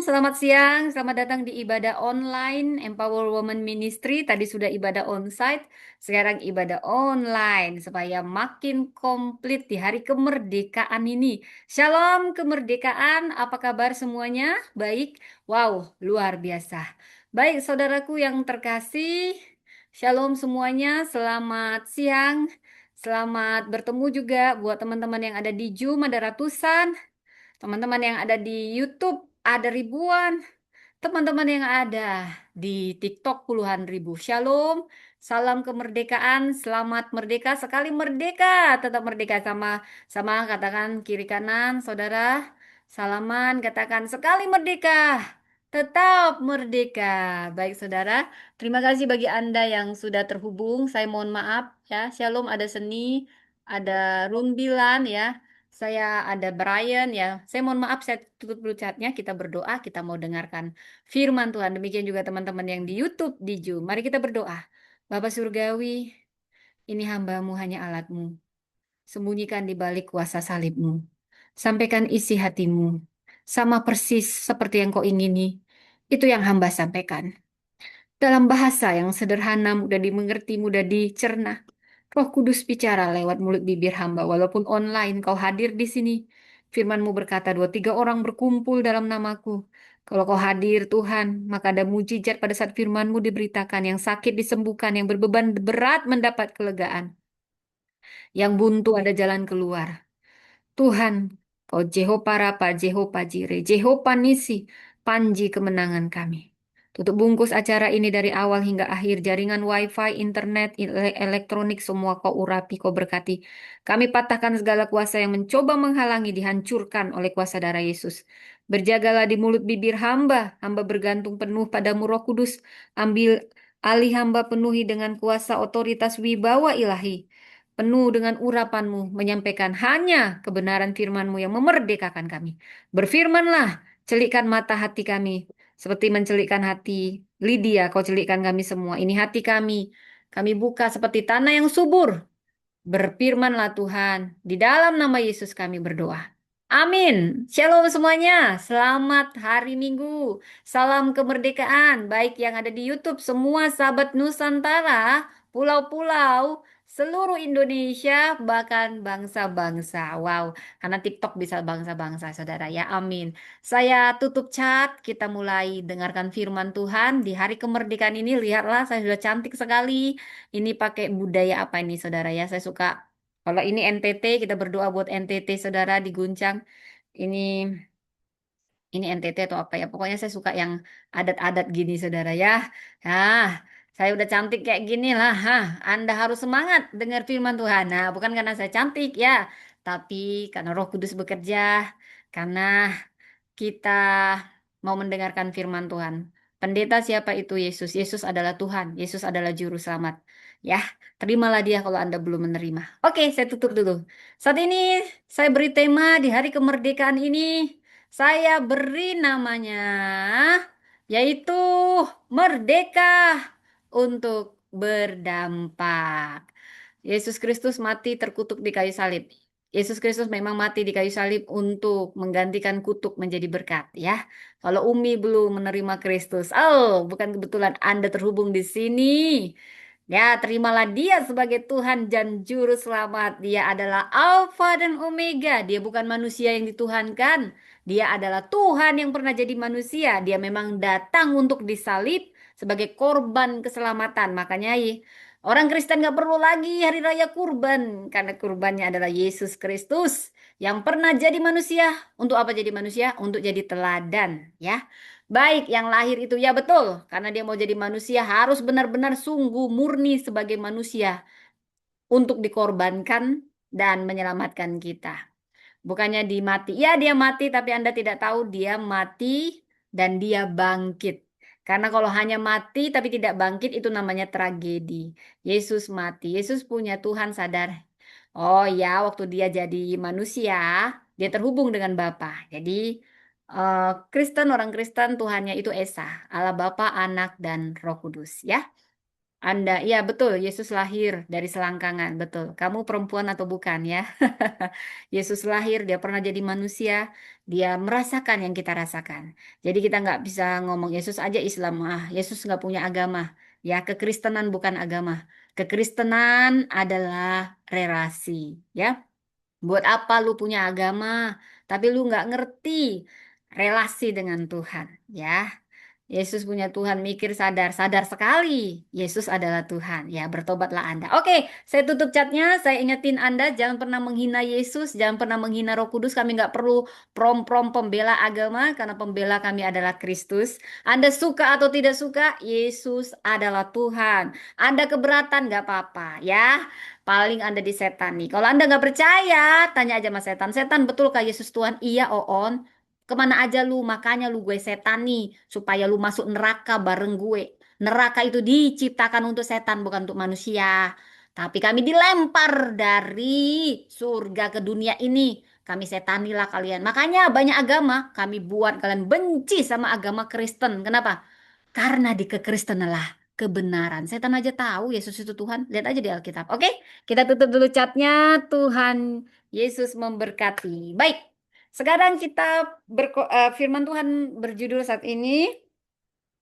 selamat siang. Selamat datang di ibadah online Empower Women Ministry. Tadi sudah ibadah onsite, sekarang ibadah online supaya makin komplit di hari kemerdekaan ini. Shalom kemerdekaan, apa kabar semuanya? Baik. Wow, luar biasa. Baik, saudaraku yang terkasih. Shalom semuanya, selamat siang. Selamat bertemu juga buat teman-teman yang ada di Zoom, ada ratusan. Teman-teman yang ada di YouTube ada ribuan. Teman-teman yang ada di TikTok puluhan ribu. Shalom, salam kemerdekaan, selamat merdeka, sekali merdeka, tetap merdeka sama sama katakan kiri kanan, saudara. Salaman katakan sekali merdeka, tetap merdeka. Baik, saudara. Terima kasih bagi Anda yang sudah terhubung. Saya mohon maaf ya. Shalom, ada Seni, ada Rumbilan ya. Saya ada Brian ya. Saya mohon maaf saya tutup dulu chatnya. Kita berdoa, kita mau dengarkan firman Tuhan. Demikian juga teman-teman yang di YouTube, di Zoom. Mari kita berdoa. Bapak Surgawi, ini hambamu hanya alatmu. Sembunyikan di balik kuasa salibmu. Sampaikan isi hatimu. Sama persis seperti yang kau ingini. Itu yang hamba sampaikan. Dalam bahasa yang sederhana, mudah dimengerti, mudah dicerna. Roh Kudus bicara lewat mulut bibir hamba. Walaupun online kau hadir di sini. Firman-Mu berkata, dua tiga orang berkumpul dalam namaku. Kalau kau hadir Tuhan, maka ada mujizat pada saat firman-Mu diberitakan. Yang sakit disembuhkan, yang berbeban berat mendapat kelegaan. Yang buntu ada jalan keluar. Tuhan, kau Jehovah Rapa, Jehovah Jireh, Jehovah Nisi, panji kemenangan kami. Tutup bungkus acara ini dari awal hingga akhir. Jaringan wifi, internet, elektronik, semua kau urapi, kau berkati. Kami patahkan segala kuasa yang mencoba menghalangi, dihancurkan oleh kuasa darah Yesus. Berjagalah di mulut bibir hamba. Hamba bergantung penuh padamu Roh Kudus. Ambil alih hamba, penuhi dengan kuasa otoritas wibawa ilahi. Penuh dengan urapanmu, menyampaikan hanya kebenaran firmanmu yang memerdekakan kami. Berfirmanlah, celikkan mata hati kami, seperti mencelikkan hati Lydia, kau celikkan kami semua. Ini hati kami buka seperti tanah yang subur. Berfirmanlah Tuhan, di dalam nama Yesus kami berdoa. Amin. Shalom semuanya. Selamat hari Minggu. Salam kemerdekaan. Baik yang ada di YouTube, semua sahabat Nusantara, pulau-pulau, seluruh Indonesia, bahkan bangsa-bangsa. Wow, karena TikTok bisa bangsa-bangsa, saudara ya. Amin. Saya tutup chat. Kita mulai dengarkan firman Tuhan. Di hari kemerdekaan ini, lihatlah saya sudah cantik sekali. Ini pakai budaya apa ini saudara ya? Saya suka. Kalau ini NTT, kita berdoa buat NTT saudara diguncang. Ini ini NTT atau apa ya? Pokoknya saya suka yang adat-adat gini saudara ya. Nah, saya udah cantik kayak gini lah. Hah, Anda harus semangat dengar firman Tuhan. Nah, bukan karena saya cantik ya, tapi karena Roh Kudus bekerja, karena kita mau mendengarkan firman Tuhan. Pendeta siapa itu Yesus? Yesus adalah Tuhan. Yesus adalah juru selamat. Ya, terimalah dia kalau Anda belum menerima. Oke, saya tutup dulu. Saat ini saya beri tema di hari kemerdekaan ini. Saya beri namanya yaitu Merdeka untuk Berdampak. Yesus Kristus mati terkutuk di kayu salib. Yesus Kristus memang mati di kayu salib untuk menggantikan kutuk menjadi berkat ya. Kalau Umi belum menerima Kristus, oh bukan kebetulan Anda terhubung di sini. Ya, terimalah dia sebagai Tuhan dan Juru Selamat. Dia adalah Alfa dan Omega. Dia bukan manusia yang dituhankan. Dia adalah Tuhan yang pernah jadi manusia. Dia memang datang untuk disalib sebagai korban keselamatan. Makanya orang Kristen nggak perlu lagi hari raya kurban. Karena kurbannya adalah Yesus Kristus yang pernah jadi manusia. Untuk apa jadi manusia? Untuk jadi teladan. Ya. Baik, yang lahir itu ya betul, karena dia mau jadi manusia harus benar-benar sungguh murni sebagai manusia untuk dikorbankan dan menyelamatkan kita. Bukannya dimati, ya dia mati tapi Anda tidak tahu dia mati dan dia bangkit. Karena kalau hanya mati tapi tidak bangkit itu namanya tragedi. Yesus mati, Yesus punya Tuhan sadar. Oh ya, waktu dia jadi manusia, dia terhubung dengan Bapa. Jadi Kristen, orang Kristen Tuhannya itu Esa, Allah Bapa, Anak dan Roh Kudus ya. Anda, ya betul, Yesus lahir dari selangkangan, betul. Kamu perempuan atau bukan ya? Yesus lahir, dia pernah jadi manusia, dia merasakan yang kita rasakan. Jadi kita nggak bisa ngomong Yesus aja Islam, Yesus nggak punya agama. Ya, kekristenan bukan agama. Kekristenan adalah relasi, ya. Buat apa lu punya agama, tapi lu nggak ngerti relasi dengan Tuhan, ya. Yesus punya Tuhan, mikir sadar, sadar sekali. Yesus adalah Tuhan. Ya, bertobatlah Anda. Oke, saya tutup chatnya. Saya ingetin Anda, jangan pernah menghina Yesus, jangan pernah menghina Roh Kudus. Kami nggak perlu prom-prom pembela agama, karena pembela kami adalah Kristus. Anda suka atau tidak suka, Yesus adalah Tuhan. Anda keberatan, nggak apa-apa, ya. Paling Anda disetani. Kalau Anda nggak percaya, tanya aja sama setan. Setan, betulkah Yesus Tuhan? Iya, Oon. Kemana aja lu, makanya lu gue setani supaya lu masuk neraka bareng gue. Neraka itu diciptakan untuk setan, bukan untuk manusia. Tapi kami dilempar dari surga ke dunia ini. Kami setanilah kalian. Makanya banyak agama kami buat kalian benci sama agama Kristen. Kenapa? Karena di kekristenan lah kebenaran. Setan aja tahu Yesus itu Tuhan. Lihat aja di Alkitab. Oke, kita tutup dulu chatnya. Tuhan Yesus memberkati. Baik, sekarang kita firman Tuhan berjudul saat ini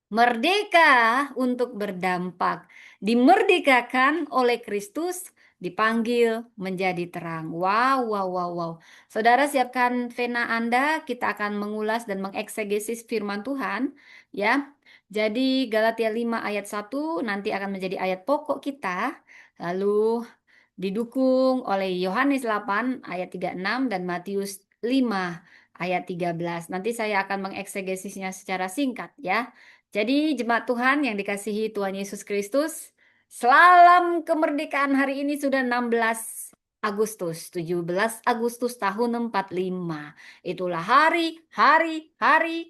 Merdeka untuk berdampak. Dimerdekakan oleh Kristus, dipanggil menjadi terang. Wow, wow, wow, wow. Saudara siapkan pena Anda, kita akan mengulas dan mengeksegesis firman Tuhan, ya. Jadi Galatia 5 ayat 1 nanti akan menjadi ayat pokok kita. Lalu didukung oleh Yohanes 8 ayat 36 dan Matius 5 ayat 13. Nanti saya akan mengeksegesinya secara singkat ya. Jadi jemaat Tuhan yang dikasihi Tuhan Yesus Kristus, salam kemerdekaan hari ini sudah 16 Agustus, 17 Agustus tahun 45. Itulah hari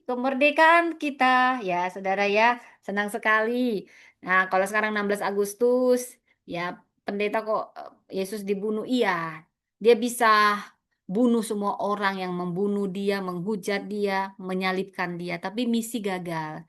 kemerdekaan kita ya, Saudara ya. Senang sekali. Nah, kalau sekarang 16 Agustus, ya pendeta kok Yesus dibunuh? Iya. Dia bisa bunuh semua orang yang membunuh dia, menghujat dia, menyalibkan dia, tapi misi gagal.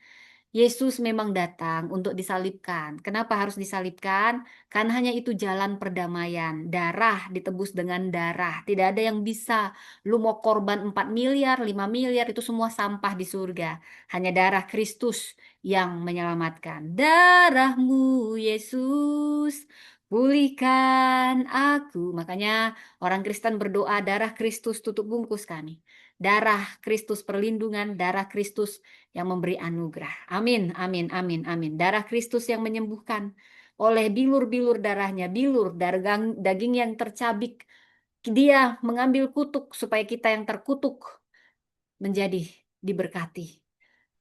Yesus memang datang untuk disalibkan. Kenapa harus disalibkan? Karena hanya itu jalan perdamaian. Darah ditebus dengan darah. Tidak ada yang bisa. Lu mau korban 4 miliar, 5 miliar, itu semua sampah di surga. Hanya darah Kristus yang menyelamatkan. Darahmu Yesus, pulihkan aku. Makanya orang Kristen berdoa, darah Kristus tutup bungkus kami. Darah Kristus perlindungan, darah Kristus yang memberi anugerah. Amin, amin, amin, amin. Darah Kristus yang menyembuhkan oleh bilur-bilur darahnya, bilur daging yang tercabik. Dia mengambil kutuk supaya kita yang terkutuk menjadi diberkati.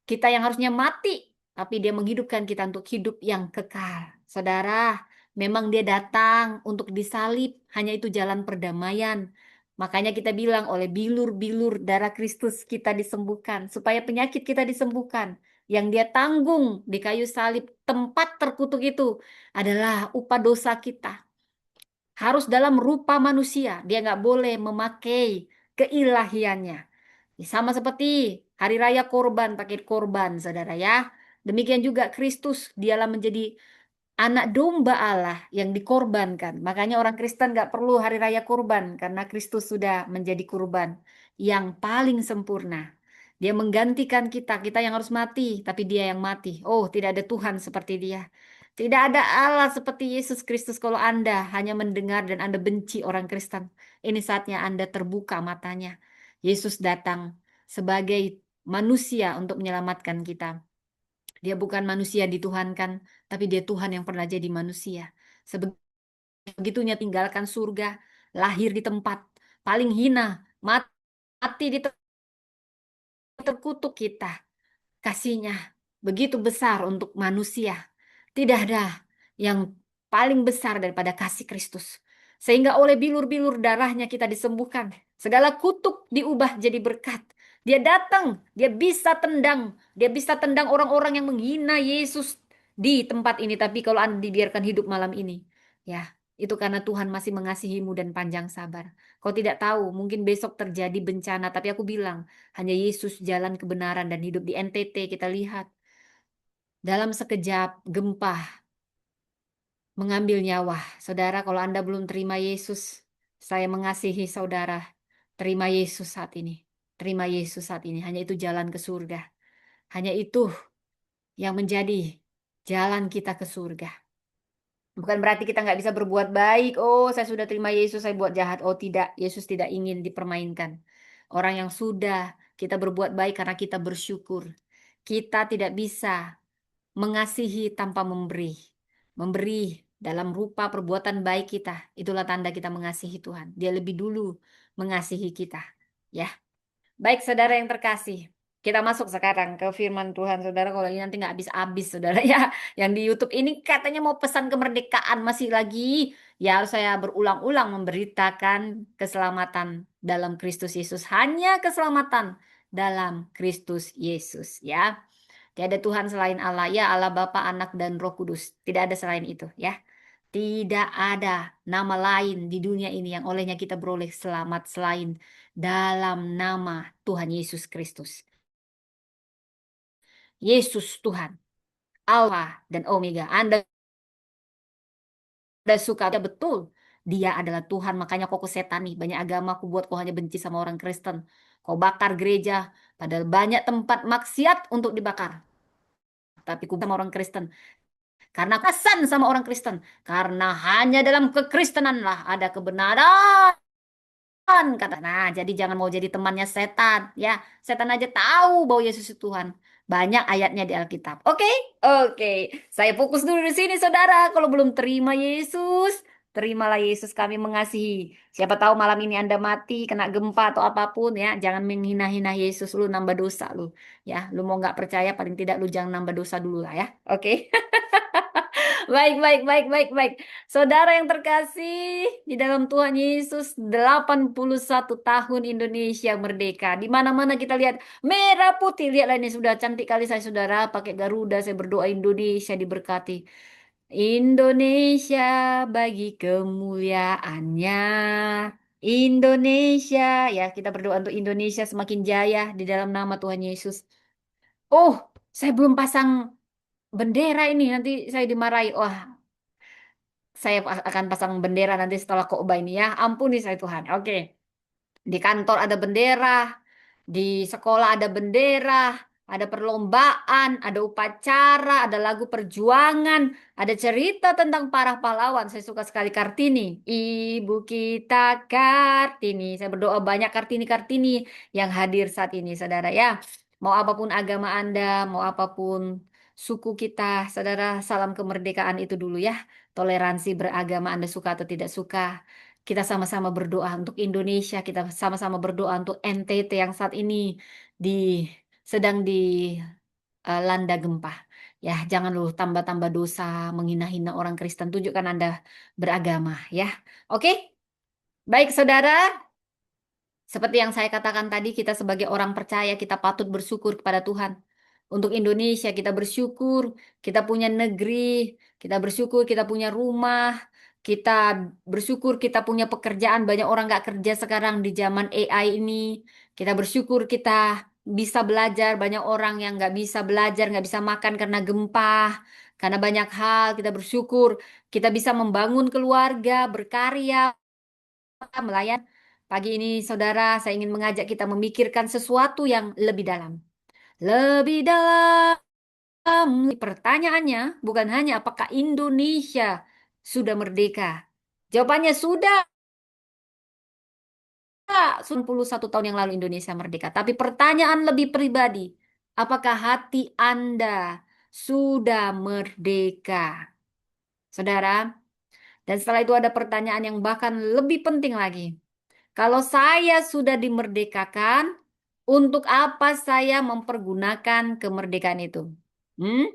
Kita yang harusnya mati, tapi dia menghidupkan kita untuk hidup yang kekal. Saudara, memang dia datang untuk disalib, hanya itu jalan perdamaian. Makanya kita bilang oleh bilur-bilur darah Kristus kita disembuhkan, supaya penyakit kita disembuhkan. Yang dia tanggung di kayu salib, tempat terkutuk itu adalah upah dosa kita. Harus dalam rupa manusia, dia nggak boleh memakai keilahiannya. Sama seperti hari raya korban, pakai korban, saudara ya. Demikian juga Kristus, dialah menjadi anak domba Allah yang dikorbankan. Makanya orang Kristen nggak perlu hari raya korban, karena Kristus sudah menjadi kurban yang paling sempurna. Dia menggantikan kita, kita yang harus mati, tapi dia yang mati. Oh, tidak ada Tuhan seperti dia. Tidak ada Allah seperti Yesus Kristus. Kalau Anda hanya mendengar dan Anda benci orang Kristen, ini saatnya Anda terbuka matanya. Yesus datang sebagai manusia untuk menyelamatkan kita. Dia bukan manusia dituhankan, tapi dia Tuhan yang pernah jadi manusia. Sebegitunya tinggalkan surga, lahir di tempat paling hina, mati di tempat terkutuk kita. Kasihnya begitu besar untuk manusia. Tidak ada yang paling besar daripada kasih Kristus. Sehingga oleh bilur-bilur darahnya kita disembuhkan. Segala kutuk diubah jadi berkat. Dia datang, dia bisa tendang orang-orang yang menghina Yesus di tempat ini. Tapi kalau Anda dibiarkan hidup malam ini, ya, itu karena Tuhan masih mengasihimu dan panjang sabar. Kau tidak tahu, mungkin besok terjadi bencana, tapi aku bilang, hanya Yesus jalan kebenaran dan hidup. Di NTT kita lihat dalam sekejap gempa mengambil nyawa. Saudara, kalau Anda belum terima Yesus, saya mengasihi saudara. Terima Yesus saat ini. Terima Yesus saat ini. Hanya itu jalan ke surga. Hanya itu yang menjadi jalan kita ke surga. Bukan berarti kita nggak bisa berbuat baik. Oh, saya sudah terima Yesus, saya buat jahat. Oh, tidak. Yesus tidak ingin dipermainkan. Orang yang sudah kita berbuat baik karena kita bersyukur. Kita tidak bisa mengasihi tanpa memberi. Memberi dalam rupa perbuatan baik kita. Itulah tanda kita mengasihi Tuhan. Dia lebih dulu mengasihi kita. Ya. Baik, saudara yang terkasih. Kita masuk sekarang ke firman Tuhan, saudara. Kalau ini nanti nggak habis-habis, saudara ya. Yang di YouTube ini katanya mau pesan kemerdekaan masih lagi. Ya, harus saya berulang-ulang memberitakan keselamatan dalam Kristus Yesus. Hanya keselamatan dalam Kristus Yesus, ya. Tiada Tuhan selain Allah, ya Allah Bapa, Anak, dan Roh Kudus. Tidak ada selain itu, ya. Tidak ada nama lain di dunia ini yang olehnya kita beroleh selamat selain dalam nama Tuhan Yesus Kristus. Yesus Tuhan, Alfa dan Omega. Anda suka, ya betul. Dia adalah Tuhan, makanya kau setan nih. Banyak agama aku buat kau hanya benci sama orang Kristen. Kau bakar gereja, padahal banyak tempat maksiat untuk dibakar. Tapi ku sama orang Kristen. Karena kesan sama orang Kristen. Karena hanya dalam kekristenanlah ada kebenaran. Kata, nah, jadi jangan mau jadi temannya setan, ya. Setan aja tahu bahwa Yesus itu Tuhan. Banyak ayatnya di Alkitab. Oke, oke. Saya fokus dulu di sini, saudara. Kalau belum terima Yesus, terimalah Yesus, kami mengasihi. Siapa tahu malam ini Anda mati, kena gempa atau apapun, ya. Jangan menghina-hina Yesus, lu nambah dosa lu. Ya, lu mau nggak percaya, paling tidak lu jangan nambah dosa dulu lah ya. Oke. Baik, baik, baik, baik, baik. Saudara yang terkasih, di dalam Tuhan Yesus, 81 tahun Indonesia merdeka. Di mana-mana kita lihat merah putih. Lihatlah ini sudah cantik kali saya, saudara. Pakai Garuda, saya berdoa Indonesia diberkati. Indonesia bagi kemuliaannya. Indonesia, ya kita berdoa untuk Indonesia semakin jaya di dalam nama Tuhan Yesus. Oh, saya belum pasang bendera ini, nanti saya dimarahi. Wah, saya akan pasang bendera nanti setelah khotbah ini ya. Ampuni saya Tuhan. Oke. Di kantor ada bendera, di sekolah ada bendera, ada perlombaan, ada upacara, ada lagu perjuangan, ada cerita tentang para pahlawan. Saya suka sekali Kartini. Ibu kita Kartini. Saya berdoa banyak Kartini-Kartini yang hadir saat ini, saudara ya. Mau apapun agama Anda, mau apapun suku kita, saudara, salam kemerdekaan itu dulu ya. Toleransi beragama Anda suka atau tidak suka. Kita sama-sama berdoa untuk Indonesia, kita sama-sama berdoa untuk NTT yang saat ini di sedang dilanda gempa. Ya, jangan lu tambah-tambah dosa, menghina-hina orang Kristen, tunjukkan Anda beragama ya. Oke? Baik, saudara, seperti yang saya katakan tadi, kita sebagai orang percaya, kita patut bersyukur kepada Tuhan. Untuk Indonesia, kita bersyukur, kita punya negeri, kita bersyukur, kita punya rumah, kita bersyukur, kita punya pekerjaan. Banyak orang nggak kerja sekarang di zaman AI ini. Kita bersyukur, kita bisa belajar. Banyak orang yang nggak bisa belajar, nggak bisa makan karena gempa, karena banyak hal. Kita bersyukur, kita bisa membangun keluarga, berkarya, melayani. Pagi ini, saudara, saya ingin mengajak kita memikirkan sesuatu yang lebih dalam. Lebih dalam. Pertanyaannya bukan hanya apakah Indonesia sudah merdeka. Jawabannya sudah. 91 tahun yang lalu Indonesia merdeka. Tapi pertanyaan lebih pribadi, apakah hati Anda sudah merdeka? Saudara, dan setelah itu ada pertanyaan yang bahkan lebih penting lagi. Kalau saya sudah dimerdekakan, untuk apa saya mempergunakan kemerdekaan itu? Hmm?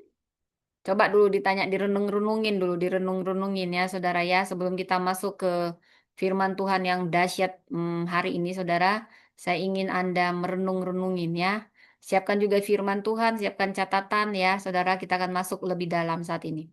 Coba dulu ditanya, direnung-renungin dulu, direnung-renungin ya, saudara ya, sebelum kita masuk ke firman Tuhan yang dahsyat hari ini, saudara. Saya ingin Anda merenung-renungin ya. Siapkan juga firman Tuhan, siapkan catatan ya, saudara. Kita akan masuk lebih dalam saat ini.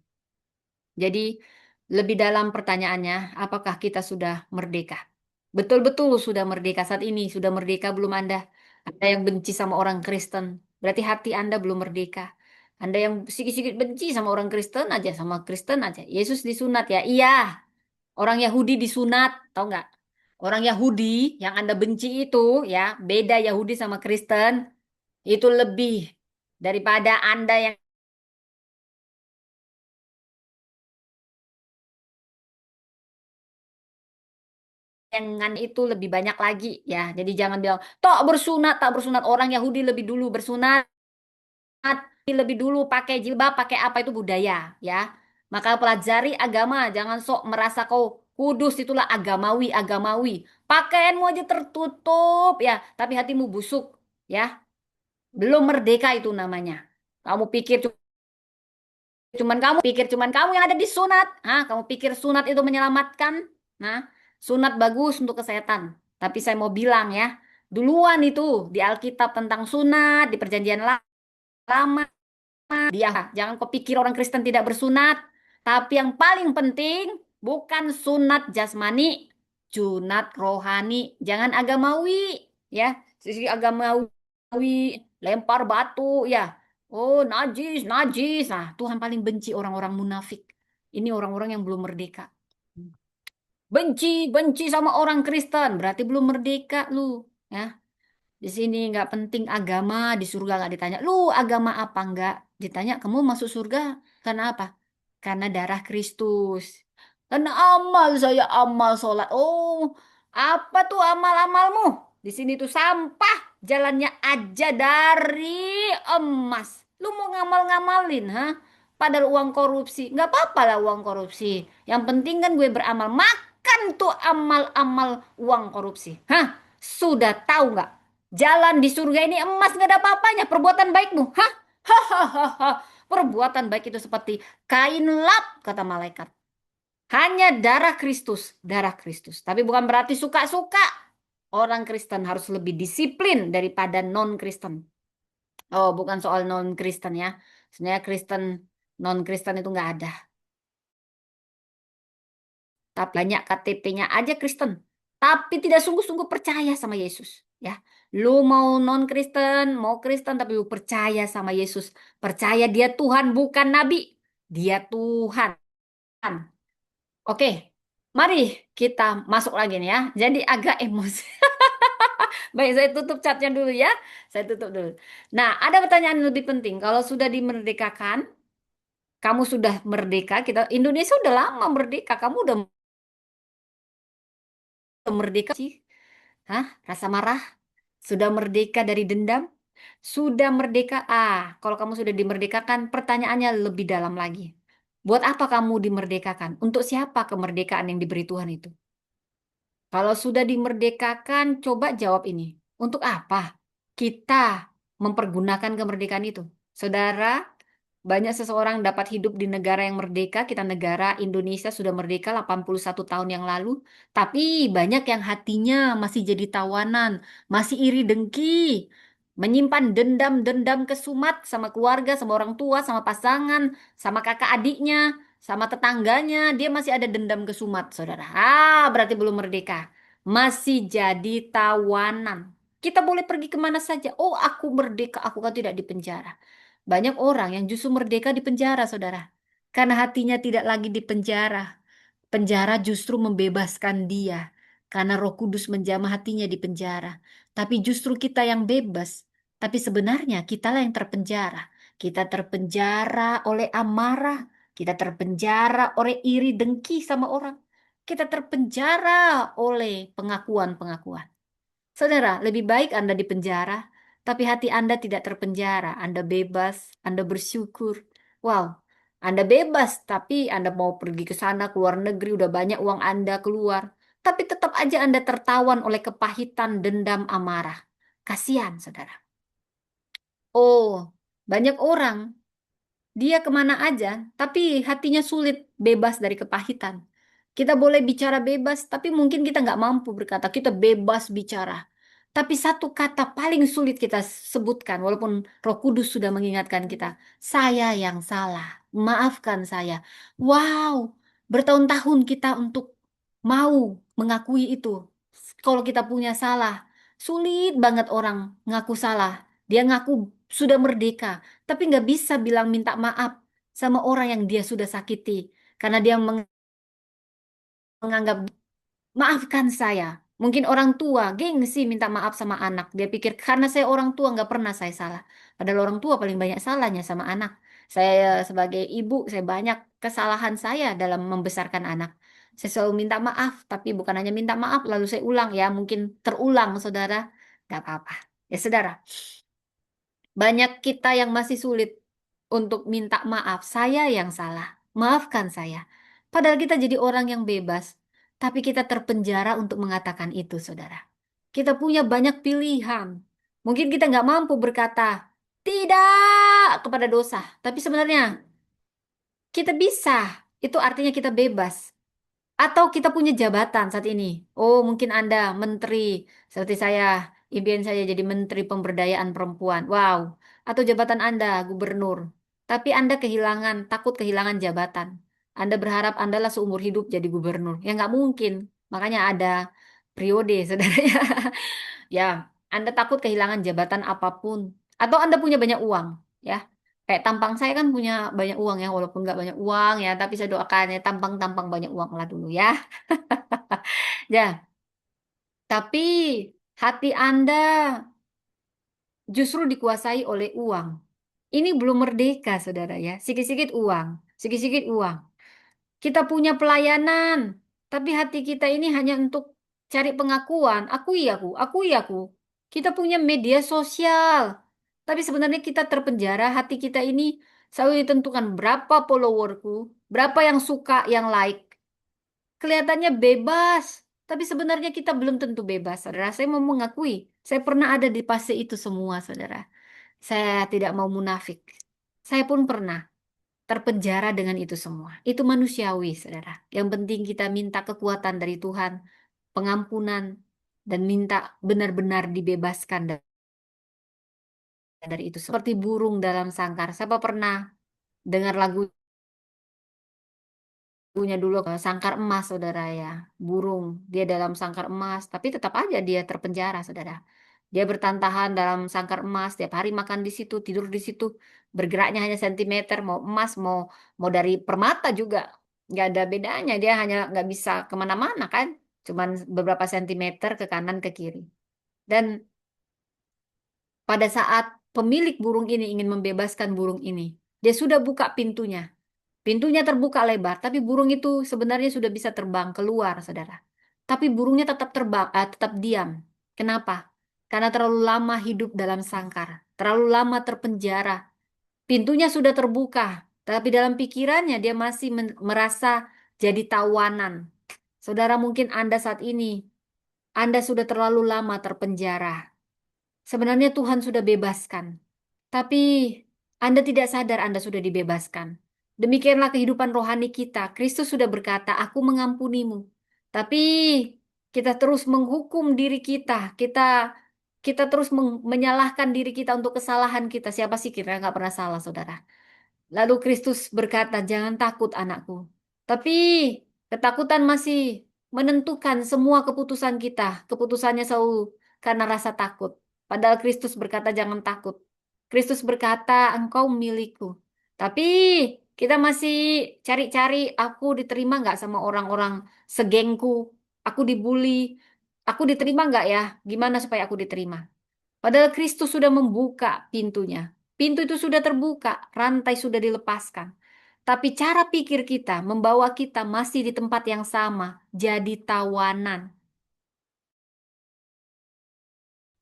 Jadi, lebih dalam pertanyaannya, apakah kita sudah merdeka? Betul-betul sudah merdeka saat ini, sudah merdeka belum Anda? Anda yang benci sama orang Kristen, berarti hati Anda belum merdeka. Anda yang sedikit-sedikit benci sama orang Kristen aja, sama Kristen aja. Yesus disunat ya. Iya, orang Yahudi disunat, tahu nggak? Orang Yahudi yang Anda benci itu ya, beda Yahudi sama Kristen, itu lebih daripada Anda yang dengan itu lebih banyak lagi ya. Jadi jangan bilang, tok bersunat, tak bersunat. Orang Yahudi lebih dulu bersunat, lebih dulu pakai jilbab, pakai apa itu budaya ya. Maka pelajari agama, jangan sok merasa kau kudus itulah agamawi, agamawi. Pakaianmu aja tertutup ya, tapi hatimu busuk ya. Belum merdeka itu namanya. Kamu pikir cuman kamu yang ada di sunat. Hah, kamu pikir sunat itu menyelamatkan? Nah, sunat bagus untuk kesehatan. Tapi saya mau bilang ya, duluan itu di Alkitab tentang sunat, di Perjanjian Lama, dia jangan kau pikir orang Kristen tidak bersunat. Tapi yang paling penting bukan sunat jasmani, sunat rohani. Jangan agamawi, ya. Sisi agamawi lempar batu, ya. Oh, najis, najis. Nah, Tuhan paling benci orang-orang munafik. Ini orang-orang yang belum merdeka. Benci, benci sama orang Kristen, berarti belum merdeka lu. Ya, di sini nggak penting agama, di surga nggak ditanya. Lu agama apa nggak? Ditanya, kamu masuk surga karena apa? Karena darah Kristus. Karena amal saya amal sholat. Oh, apa tuh amal-amalmu? Di sini tuh sampah. Jalannya aja dari emas. Lu mau ngamal-ngamalin, ha? Padahal uang korupsi. Nggak apa-apa lah uang korupsi. Yang penting kan gue beramal. Makan tuh amal-amal uang korupsi. Hah? Sudah tahu nggak? Jalan di surga ini emas nggak ada apa-apanya. Perbuatan baikmu. Hah? Hahaha. Perbuatan baik itu seperti kain lap, kata malaikat. Hanya darah Kristus, darah Kristus. Tapi bukan berarti suka-suka. Orang Kristen harus lebih disiplin daripada non-Kristen. Oh, bukan soal non-Kristen ya. Sebenarnya Kristen, non-Kristen itu nggak ada. Tapi banyak KTP-nya aja Kristen. Tapi tidak sungguh-sungguh percaya sama Yesus. Ya, lu mau non-Kristen, mau Kristen, tapi lu percaya sama Yesus. Percaya dia Tuhan, bukan Nabi. Dia Tuhan. Oke, mari kita masuk lagi nih ya. Jadi agak emosi. Baik, saya tutup chatnya dulu ya. Saya tutup dulu. Nah, ada pertanyaan yang lebih penting. Kalau sudah dimerdekakan, kamu sudah merdeka, kita Indonesia udah lama merdeka. Kamu udah merdeka sih? Hah? Rasa marah? Sudah merdeka dari dendam? Sudah merdeka? Kalau kamu sudah dimerdekakan, pertanyaannya lebih dalam lagi. Buat apa kamu dimerdekakan? Untuk siapa kemerdekaan yang diberi Tuhan itu? Kalau sudah dimerdekakan, coba jawab ini. Untuk apa kita mempergunakan kemerdekaan itu? Saudara, banyak seseorang dapat hidup di negara yang merdeka. Kita negara Indonesia sudah merdeka 81 tahun yang lalu. Tapi banyak yang hatinya masih jadi tawanan, masih iri dengki, menyimpan dendam-dendam kesumat sama keluarga, sama orang tua, sama pasangan, sama kakak adiknya, sama tetangganya. Dia masih ada dendam kesumat, saudara. Berarti belum merdeka. Masih jadi tawanan. Kita boleh pergi kemana saja. Oh, aku merdeka, aku kan tidak di penjara. Banyak orang yang justru merdeka di penjara, saudara. Karena hatinya tidak lagi di penjara. Penjara justru membebaskan dia. Karena Roh Kudus menjamah hatinya di penjara. Tapi justru kita yang bebas. Tapi sebenarnya kitalah yang terpenjara. Kita terpenjara oleh amarah. Kita terpenjara oleh iri dengki sama orang. Kita terpenjara oleh pengakuan-pengakuan. Saudara, lebih baik Anda di penjara, tapi hati Anda tidak terpenjara. Anda bebas, Anda bersyukur. Wow, Anda bebas, tapi Anda mau pergi ke sana, ke luar negeri, udah banyak uang Anda keluar. Tapi tetap aja Anda tertawan oleh kepahitan, dendam, amarah. Kasihan, saudara. Oh, banyak orang dia kemana aja, tapi hatinya sulit bebas dari kepahitan. Kita boleh bicara bebas, tapi mungkin kita nggak mampu berkata kita bebas bicara. Tapi satu kata paling sulit kita sebutkan, walaupun Roh Kudus sudah mengingatkan kita, saya yang salah, maafkan saya. Wow, bertahun-tahun kita untuk mau mengakui itu. Kalau kita punya salah, sulit banget orang ngaku salah. Dia ngaku sudah merdeka, tapi nggak bisa bilang minta maaf sama orang yang dia sudah sakiti. Karena dia menganggap, maafkan saya. Mungkin orang tua gengsi minta maaf sama anak. Dia pikir karena saya orang tua nggak pernah saya salah. Padahal orang tua paling banyak salahnya sama anak. Saya sebagai ibu, saya banyak kesalahan saya dalam membesarkan anak. Saya selalu minta maaf, tapi bukan hanya minta maaf lalu saya ulang ya. Mungkin terulang, saudara. Gak apa-apa. Ya, saudara. Banyak kita yang masih sulit untuk minta maaf. Saya yang salah. Maafkan saya. Padahal kita jadi orang yang bebas. Tapi kita terpenjara untuk mengatakan itu, saudara. Kita punya banyak pilihan. Mungkin kita nggak mampu berkata tidak kepada dosa. Tapi sebenarnya kita bisa. Itu artinya kita bebas. Atau kita punya jabatan saat ini. Oh, mungkin Anda menteri, seperti saya, impian saya jadi menteri pemberdayaan perempuan. Wow. Atau jabatan Anda gubernur. Tapi Anda kehilangan, takut kehilangan jabatan. Anda berharap Anda lah seumur hidup jadi gubernur. Ya nggak mungkin. Makanya ada periode, saudara. Ya, Anda takut kehilangan jabatan apapun. Atau Anda punya banyak uang, ya. Kayak tampang saya kan punya banyak uang ya, walaupun nggak banyak uang ya, tapi saya doakan ya tampang-tampang banyak uang lah dulu ya. Ya, tapi hati Anda justru dikuasai oleh uang. Ini belum merdeka, saudara ya. Sikit-sikit uang, sikit-sikit uang. Kita punya pelayanan, tapi hati kita ini hanya untuk cari pengakuan. Akui aku. Kita punya media sosial, tapi sebenarnya kita terpenjara. Hati kita ini selalu ditentukan berapa followerku, berapa yang suka, yang like. Kelihatannya bebas, tapi sebenarnya kita belum tentu bebas, saudara. Saya mau mengakui, saya pernah ada di fase itu semua, saudara. Saya tidak mau munafik. Saya pun pernah terpenjara dengan itu semua. Itu manusiawi, saudara. Yang penting kita minta kekuatan dari Tuhan, pengampunan, dan minta benar-benar dibebaskan dari itu. Seperti burung dalam sangkar. Siapa pernah dengar lagunya dulu, Sangkar Emas, saudara ya. Burung, dia dalam sangkar emas, tapi tetap aja dia terpenjara, saudara. Dia bertahan dalam sangkar emas, tiap hari makan di situ, tidur di situ, bergeraknya hanya sentimeter, mau emas, mau dari permata juga, nggak ada bedanya. Dia hanya nggak bisa kemana-mana kan, cuman beberapa sentimeter ke kanan ke kiri. Dan pada saat pemilik burung ini ingin membebaskan burung ini, dia sudah buka pintunya. Pintunya terbuka lebar, tapi burung itu sebenarnya sudah bisa terbang keluar, saudara. Tapi burungnya tetap terbang, tetap diam. Kenapa? Karena terlalu lama hidup dalam sangkar, terlalu lama terpenjara. Pintunya sudah terbuka, tapi dalam pikirannya dia masih merasa jadi tawanan. Saudara, mungkin Anda saat ini, Anda sudah terlalu lama terpenjara. Sebenarnya Tuhan sudah bebaskan. Tapi Anda tidak sadar Anda sudah dibebaskan. Demikianlah kehidupan rohani kita. Kristus sudah berkata, "Aku mengampunimu." Tapi kita terus menghukum diri kita. Kita terus menyalahkan diri kita untuk kesalahan kita. Siapa sih kita nggak pernah salah, saudara? Lalu Kristus berkata, "Jangan takut, anakku." Tapi ketakutan masih menentukan semua keputusan kita. Keputusannya selalu karena rasa takut. Padahal Kristus berkata, "Jangan takut." Kristus berkata, "Engkau milikku." Tapi kita masih cari-cari, aku diterima nggak sama orang-orang segengku? Aku dibully. Aku diterima nggak ya? Gimana supaya aku diterima? Padahal Kristus sudah membuka pintunya. Pintu itu sudah terbuka, rantai sudah dilepaskan. Tapi cara pikir kita membawa kita masih di tempat yang sama, jadi tawanan.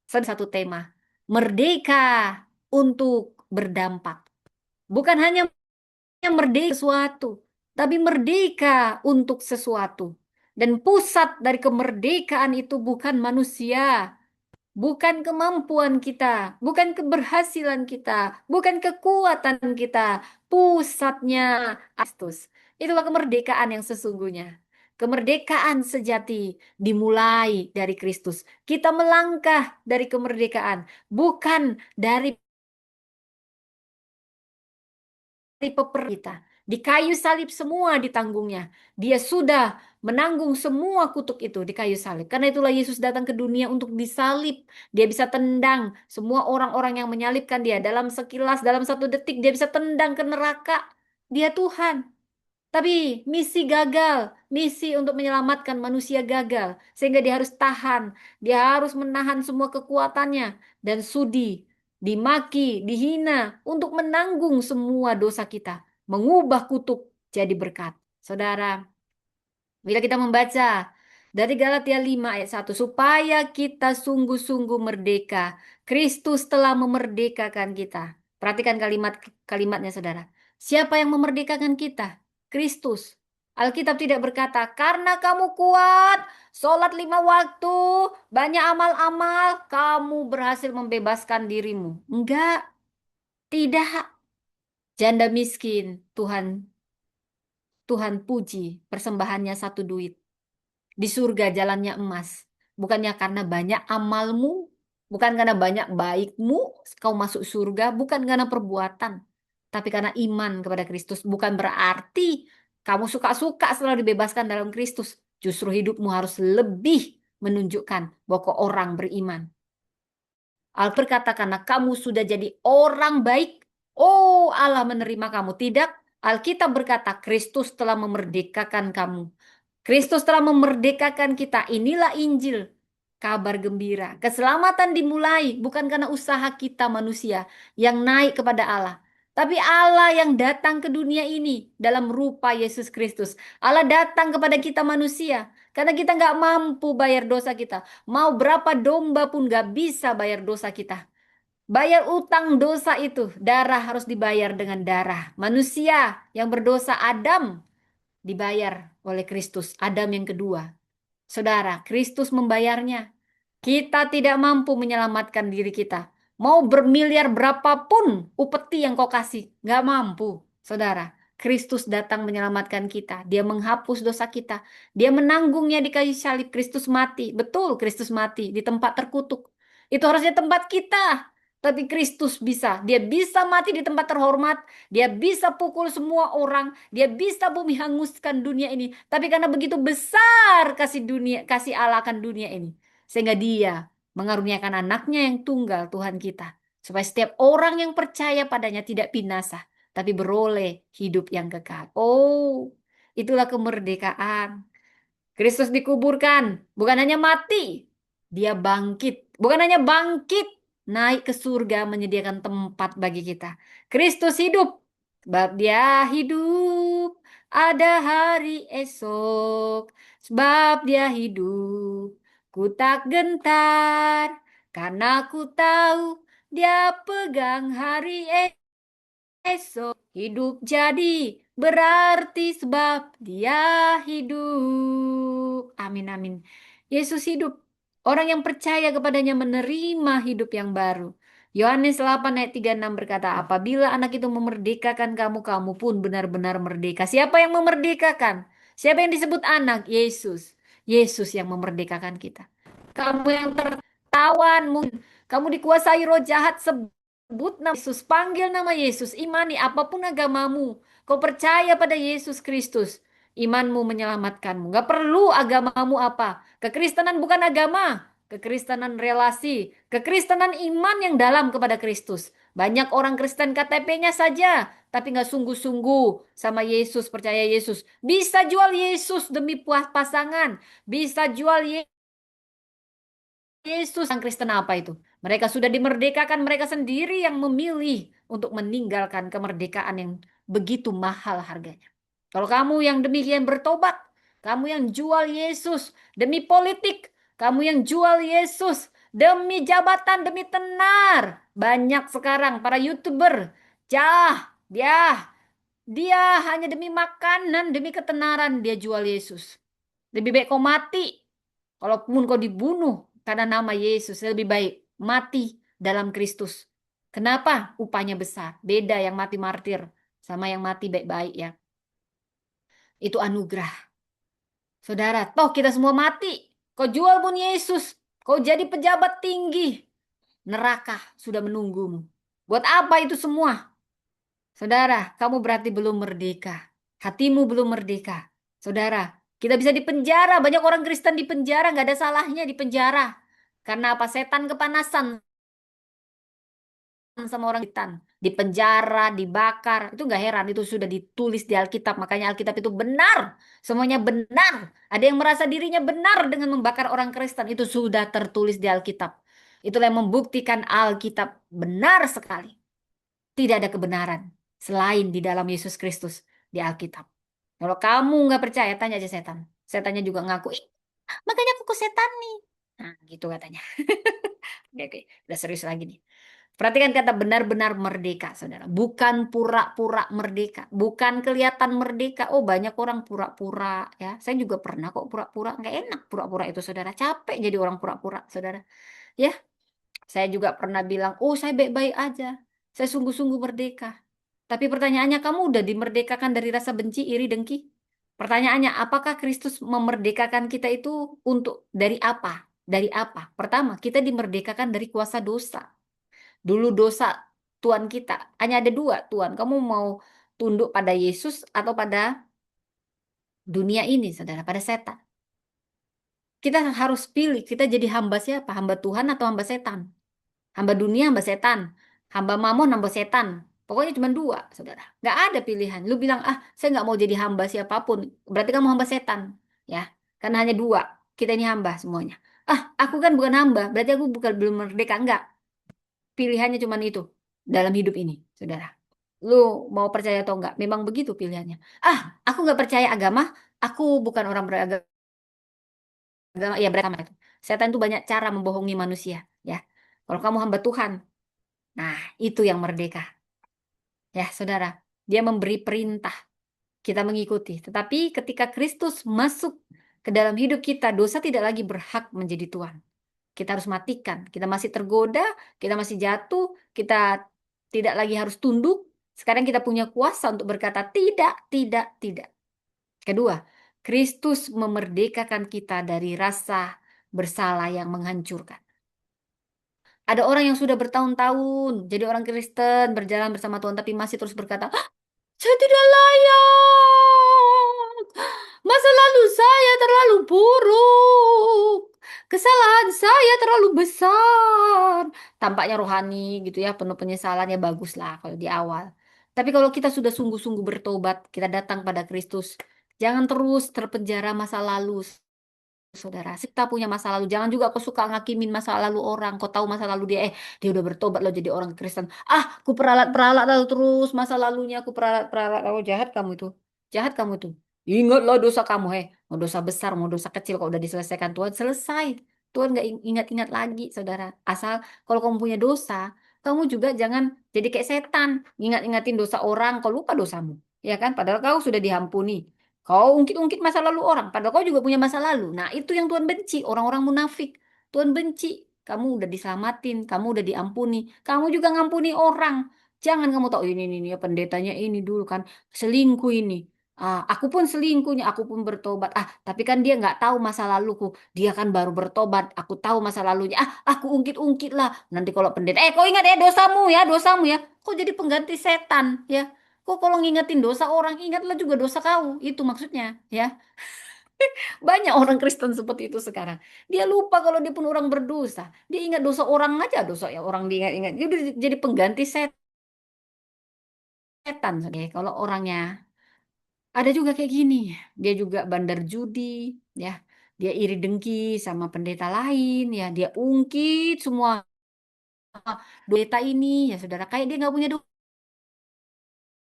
Satu tema, merdeka untuk berdampak. Bukan hanya merdeka sesuatu, tapi merdeka untuk sesuatu. Dan pusat dari kemerdekaan itu bukan manusia, bukan kemampuan kita, bukan keberhasilan kita, bukan kekuatan kita. Pusatnya Kristus. Itulah kemerdekaan yang sesungguhnya. Kemerdekaan sejati dimulai dari Kristus. Kita melangkah dari kemerdekaan, bukan dari peper kita. Di kayu salib semua ditanggungnya. Dia sudah menanggung semua kutuk itu di kayu salib. Karena itulah Yesus datang ke dunia untuk disalib. Dia bisa tendang semua orang-orang yang menyalibkan dia. Dalam sekilas, dalam 1 detik dia bisa tendang ke neraka. Dia Tuhan. Tapi misi gagal, misi untuk menyelamatkan manusia gagal, sehingga dia harus tahan, dia harus menahan semua kekuatannya dan sudi, dimaki, dihina untuk menanggung semua dosa kita, mengubah kutuk jadi berkat. Saudara, bila kita membaca dari Galatia 5 ayat 1, supaya kita sungguh-sungguh merdeka, Kristus telah memerdekakan kita. Perhatikan kalimatnya, saudara. Siapa yang memerdekakan kita? Kristus. Alkitab tidak berkata, karena kamu kuat, sholat 5 waktu, banyak amal-amal, kamu berhasil membebaskan dirimu. Enggak, tidak. Janda miskin, Tuhan puji, persembahannya 1 duit. Di surga jalannya emas. Bukannya karena banyak amalmu, bukan karena banyak baikmu, kau masuk surga, bukan karena perbuatan, tapi karena iman kepada Kristus. Bukan berarti kamu suka-suka setelah dibebaskan dalam Kristus. Justru hidupmu harus lebih menunjukkan bahwa kau orang beriman. Al berkata karena kamu sudah jadi orang baik, oh Allah menerima kamu. Tidak, Alkitab berkata Kristus telah memerdekakan kamu. Kristus telah memerdekakan kita. Inilah Injil, kabar gembira. Keselamatan dimulai bukan karena usaha kita manusia yang naik kepada Allah. Tapi Allah yang datang ke dunia ini dalam rupa Yesus Kristus. Allah datang kepada kita manusia. Karena kita nggak mampu bayar dosa kita. Mau berapa domba pun nggak bisa bayar dosa kita. Bayar utang dosa itu. Darah harus dibayar dengan darah. Manusia yang berdosa Adam dibayar oleh Kristus, Adam yang kedua. Saudara, Kristus membayarnya. Kita tidak mampu menyelamatkan diri kita. Mau bermiliar berapapun upeti yang kau kasih, nggak mampu. Saudara, Kristus datang menyelamatkan kita. Dia menghapus dosa kita. Dia menanggungnya di kayu salib. Kristus mati. Betul, Kristus mati di tempat terkutuk. Itu harusnya tempat kita. Tapi Kristus bisa. Dia bisa mati di tempat terhormat. Dia bisa pukul semua orang. Dia bisa bumi hanguskan dunia ini. Tapi karena begitu besar kasih Allah akan dunia ini, sehingga dia mengaruniakan anaknya yang tunggal, Tuhan kita. Supaya setiap orang yang percaya padanya tidak binasa, tapi beroleh hidup yang kekal. Oh, itulah kemerdekaan. Kristus dikuburkan, bukan hanya mati, dia bangkit. Bukan hanya bangkit, naik ke surga menyediakan tempat bagi kita. Kristus hidup, sebab dia hidup. Ada hari esok, sebab dia hidup. Ku tak gentar, karena ku tahu dia pegang hari esok. Hidup jadi berarti sebab dia hidup. Amin, amin. Yesus hidup. Orang yang percaya kepadanya menerima hidup yang baru. Yohanes 8 ayat 36 berkata, apabila anak itu memerdekakan kamu, kamu pun benar-benar merdeka. Siapa yang memerdekakan? Siapa yang disebut anak? Yesus. Yesus yang memerdekakan kita. Kamu yang tertawan, mungkin kamu dikuasai roh jahat, sebut nama Yesus, panggil nama Yesus, imani apapun agamamu. Kau percaya pada Yesus Kristus, imanmu menyelamatkanmu. Gak perlu agamamu apa. Kekristenan bukan agama, kekristenan relasi, kekristenan iman yang dalam kepada Kristus. Banyak orang Kristen KTP-nya saja, tapi nggak sungguh-sungguh sama Yesus, percaya Yesus. Bisa jual Yesus demi puas pasangan, bisa jual Yesus. Yang Kristen apa itu? Mereka sudah dimerdekakan, mereka sendiri yang memilih untuk meninggalkan kemerdekaan yang begitu mahal harganya. Kalau kamu yang demikian bertobat, kamu yang jual Yesus demi politik, kamu yang jual Yesus demi jabatan, demi tenar. Banyak sekarang para YouTuber, dia hanya demi makanan, demi ketenaran dia jual Yesus. Lebih baik kau mati. Kalaupun kau dibunuh karena nama Yesus, lebih baik mati dalam Kristus. Kenapa? Upahnya besar. Beda yang mati martir sama yang mati baik-baik ya. Itu anugerah. Saudara, toh kita semua mati. Kau jual pun Yesus. Kau jadi pejabat tinggi. Neraka sudah menunggumu. Buat apa itu semua? Saudara, kamu berarti belum merdeka. Hatimu belum merdeka. Saudara, kita bisa dipenjara. Banyak orang Kristen di penjara, nggak ada salahnya di penjara. Karena apa? Setan kepanasan sama orang Kristen. Di penjara, dibakar. Itu nggak heran, itu sudah ditulis di Alkitab. Makanya Alkitab itu benar. Semuanya benar. Ada yang merasa dirinya benar dengan membakar orang Kristen. Itu sudah tertulis di Alkitab. Itulah yang membuktikan Alkitab benar sekali. Tidak ada kebenaran selain di dalam Yesus Kristus di Alkitab. Kalau kamu nggak percaya, tanya aja setan. Setannya juga ngaku, "Ih, makanya aku ke setan nih." Nah, gitu katanya. Oke, oke. Udah serius lagi nih. Perhatikan kata benar-benar merdeka, saudara. Bukan pura-pura merdeka. Bukan kelihatan merdeka. Oh, banyak orang pura-pura. Ya, saya juga pernah kok pura-pura. Nggak enak pura-pura itu, saudara. Capek jadi orang pura-pura, saudara. Ya, saya juga pernah bilang, oh saya baik-baik aja. Saya sungguh-sungguh merdeka. Tapi pertanyaannya, kamu udah dimerdekakan dari rasa benci, iri, dengki? Pertanyaannya, apakah Kristus memerdekakan kita itu untuk dari apa? Dari apa? Pertama, kita dimerdekakan dari kuasa dosa. Dulu dosa Tuhan kita. Hanya ada dua Tuhan. Kamu mau tunduk pada Yesus atau pada dunia ini, saudara, pada setan. Kita harus pilih, kita jadi hamba siapa? Hamba Tuhan atau hamba setan? Hamba dunia, hamba setan. Hamba mamon, hamba setan. Pokoknya cuma dua, saudara. Nggak ada pilihan. Lu bilang, ah, saya nggak mau jadi hamba siapapun. Berarti kamu hamba setan. Ya, karena hanya dua. Kita ini hamba semuanya. Ah, aku kan bukan hamba. Berarti aku bukan belum merdeka. Enggak. Pilihannya cuma itu dalam hidup ini, saudara. Lu mau percaya atau enggak? Memang begitu pilihannya. Ah, aku nggak percaya agama. Aku bukan orang beragama. Ya, beragama itu. Setan itu banyak cara membohongi manusia. Ya, kalau kamu hamba Tuhan, nah, itu yang merdeka. Ya, saudara. Dia memberi perintah, kita mengikuti. Tetapi ketika Kristus masuk ke dalam hidup kita, dosa tidak lagi berhak menjadi Tuhan. Kita harus matikan. Kita masih tergoda, kita masih jatuh, kita tidak lagi harus tunduk. Sekarang kita punya kuasa untuk berkata tidak, tidak, tidak. Kedua, Kristus memerdekakan kita dari rasa bersalah yang menghancurkan. Ada orang yang sudah bertahun-tahun jadi orang Kristen, berjalan bersama Tuhan, tapi masih terus berkata, saya tidak layak. Masa lalu saya terlalu buruk. Kesalahan saya terlalu besar. Tampaknya rohani gitu ya, penuh penyesalan ya bagus lah kalau di awal. Tapi kalau kita sudah sungguh-sungguh bertobat, kita datang pada Kristus. Jangan terus terpenjara masa lalu, saudara. Kita punya masa lalu. Jangan juga kau suka ngakimin masa lalu orang. Kau tahu masa lalu dia, dia udah bertobat loh jadi orang Kristen. Ah, aku peralat-peralat lalu terus masa lalunya aku peralat-peralat. Oh, jahat kamu itu. Jahat kamu itu. Ingatlah dosa kamu, mau dosa besar, mau dosa kecil, kalau udah diselesaikan Tuhan, selesai. Tuhan nggak ingat-ingat lagi, saudara. Asal kalau kamu punya dosa, kamu juga jangan jadi kayak setan, ingat-ingatin dosa orang, kau lupa dosamu. Ya kan? Padahal kau sudah diampuni. Kau ungkit-ungkit masa lalu orang, padahal kau juga punya masa lalu. Nah, itu yang Tuhan benci, orang-orang munafik. Tuhan benci. Kamu udah diselamatin, kamu udah diampuni, kamu juga ngampuni orang. Jangan kamu tahu ini ya pendetanya ini dulu kan selingkuh ini. Ah, aku pun selingkuhnya, aku pun bertobat. Ah, tapi kan dia nggak tahu masa laluku. Dia kan baru bertobat. Aku tahu masa lalunya. Ah, aku ungkit-ungkit lah. Nanti kalau pendeta, kau ingat ya dosamu ya. Kau jadi pengganti setan ya. Kok kalau ngingetin dosa orang, ingatlah juga dosa kau. Itu maksudnya, ya. Banyak orang Kristen seperti itu sekarang. Dia lupa kalau dia pun orang berdosa. Dia ingat dosa orang aja, dosa ya orang diingat-ingat. Dia udah jadi pengganti setan. Oke, kalau orangnya ada juga kayak gini. Dia juga bandar judi, ya. Dia iri dengki sama pendeta lain, ya. Dia ungkit semua pendeta ini, ya saudara. Kayak dia nggak punya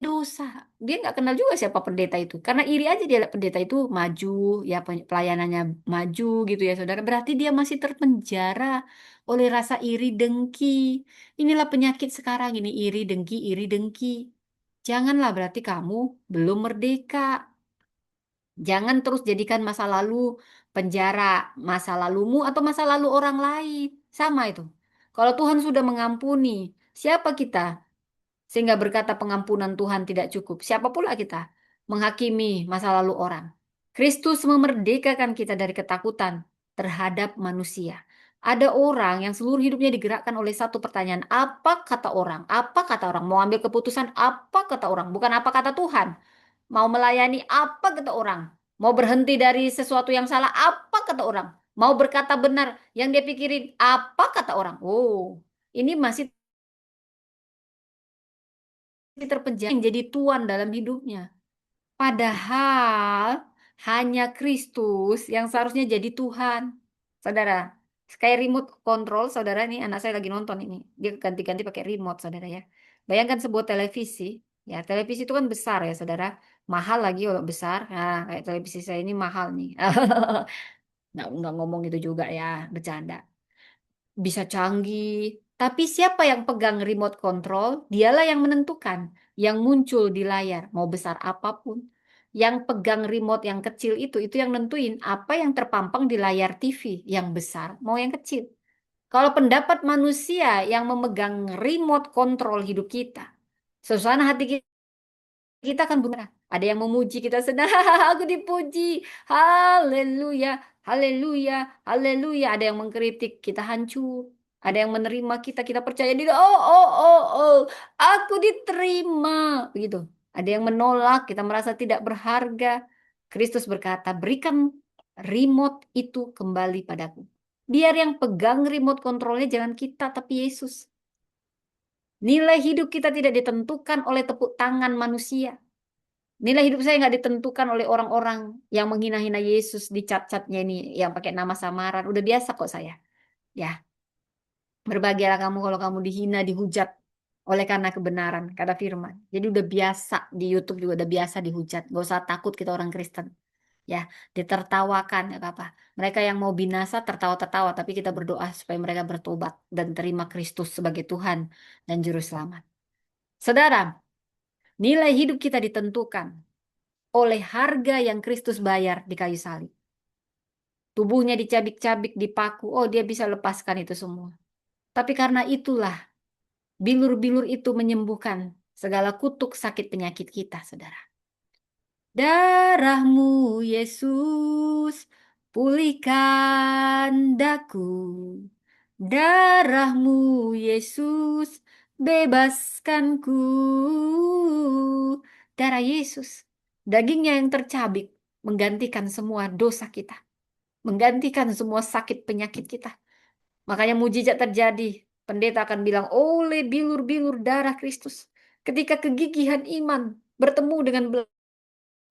dosa. Dia nggak kenal juga siapa pendeta itu. Karena iri aja dia lihat pendeta itu maju, ya pelayanannya maju gitu ya saudara. Berarti dia masih terpenjara oleh rasa iri dengki. Inilah penyakit sekarang ini, iri dengki, iri dengki. Janganlah berarti kamu belum merdeka. Jangan terus jadikan masa lalu penjara, masa lalumu atau masa lalu orang lain. Sama itu. Kalau Tuhan sudah mengampuni, siapa kita? Sehingga berkata pengampunan Tuhan tidak cukup. Siapa pula kita menghakimi masa lalu orang? Kristus memerdekakan kita dari ketakutan terhadap manusia. Ada orang yang seluruh hidupnya digerakkan oleh satu pertanyaan. Apa kata orang? Apa kata orang? Mau ambil keputusan apa kata orang? Bukan apa kata Tuhan. Mau melayani apa kata orang? Mau berhenti dari sesuatu yang salah apa kata orang? Mau berkata benar yang dia pikirin apa kata orang? Oh, ini masih terpenjara yang jadi tuan dalam hidupnya. Padahal hanya Kristus yang seharusnya jadi Tuhan. Saudara, kayak remote control, saudara nih anak saya lagi nonton ini. Dia ganti-ganti pakai remote, saudara ya. Bayangkan sebuah televisi. Ya, televisi itu kan besar ya, saudara. Mahal lagi kalau besar. Nah, kayak televisi saya ini mahal nih. Nggak ngomong itu juga ya, bercanda. Bisa canggih. Tapi siapa yang pegang remote control? Dialah yang menentukan. Yang muncul di layar, mau besar apapun. Yang pegang remote yang kecil itu yang nentuin apa yang terpampang di layar TV. Yang besar, mau yang kecil. Kalau pendapat manusia yang memegang remote control hidup kita, suasana hati kita akan benar. Ada yang memuji kita senang, aku dipuji, haleluya, haleluya, haleluya. Ada yang mengkritik kita hancur. Ada yang menerima kita, kita percaya diri. Oh, oh, oh, oh, aku diterima. Begitu. Ada yang menolak, kita merasa tidak berharga. Kristus berkata, berikan remote itu kembali padaku. Biar yang pegang remote kontrolnya jangan kita, tapi Yesus. Nilai hidup kita tidak ditentukan oleh tepuk tangan manusia. Nilai hidup saya nggak ditentukan oleh orang-orang yang menghina-hina Yesus di cat-catnya ini, yang pakai nama samaran. Udah biasa kok saya. Ya, berbahagialah kamu kalau kamu dihina, dihujat oleh karena kebenaran, kata firman. Jadi udah biasa di YouTube juga udah biasa dihujat. Gak usah takut kita orang Kristen. Ya, ditertawakan, nggak apa-apa. Mereka yang mau binasa tertawa-tertawa, tapi kita berdoa supaya mereka bertobat dan terima Kristus sebagai Tuhan dan Juru Selamat. Saudara, nilai hidup kita ditentukan oleh harga yang Kristus bayar di kayu salib. Tubuhnya dicabik-cabik, dipaku. Oh, dia bisa lepaskan itu semua. Tapi karena itulah, bilur-bilur itu menyembuhkan segala kutuk sakit penyakit kita, saudara. Darahmu, Yesus, pulihkan daku. Darahmu, Yesus, bebaskanku. Darah Yesus, dagingnya yang tercabik, menggantikan semua dosa kita. Menggantikan semua sakit penyakit kita. Makanya mujizat terjadi. Pendeta akan bilang, oleh bilur-bilur darah Kristus. Ketika kegigihan iman bertemu dengan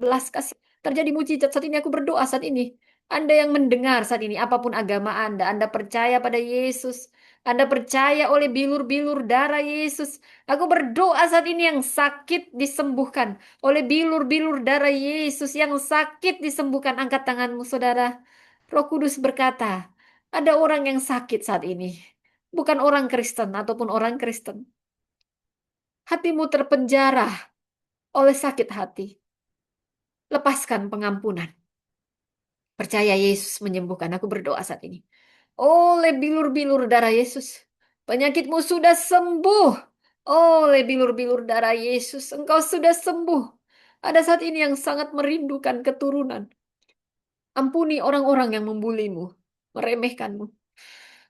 belas kasih. Terjadi mujizat saat ini, aku berdoa saat ini. Anda yang mendengar saat ini, apapun agama Anda percaya pada Yesus. Anda percaya oleh bilur-bilur darah Yesus. Aku berdoa saat ini yang sakit disembuhkan. Oleh bilur-bilur darah Yesus yang sakit disembuhkan. Angkat tanganmu saudara. Roh Kudus berkata, ada orang yang sakit saat ini. Bukan orang Kristen ataupun orang Kristen. Hatimu terpenjara oleh sakit hati. Lepaskan pengampunan. Percaya Yesus menyembuhkan. Aku berdoa saat ini. Oleh bilur-bilur darah Yesus. Penyakitmu sudah sembuh. Oleh bilur-bilur darah Yesus. Engkau sudah sembuh. Ada saat ini yang sangat merindukan keturunan. Ampuni orang-orang yang membulimu. Meremehkanmu.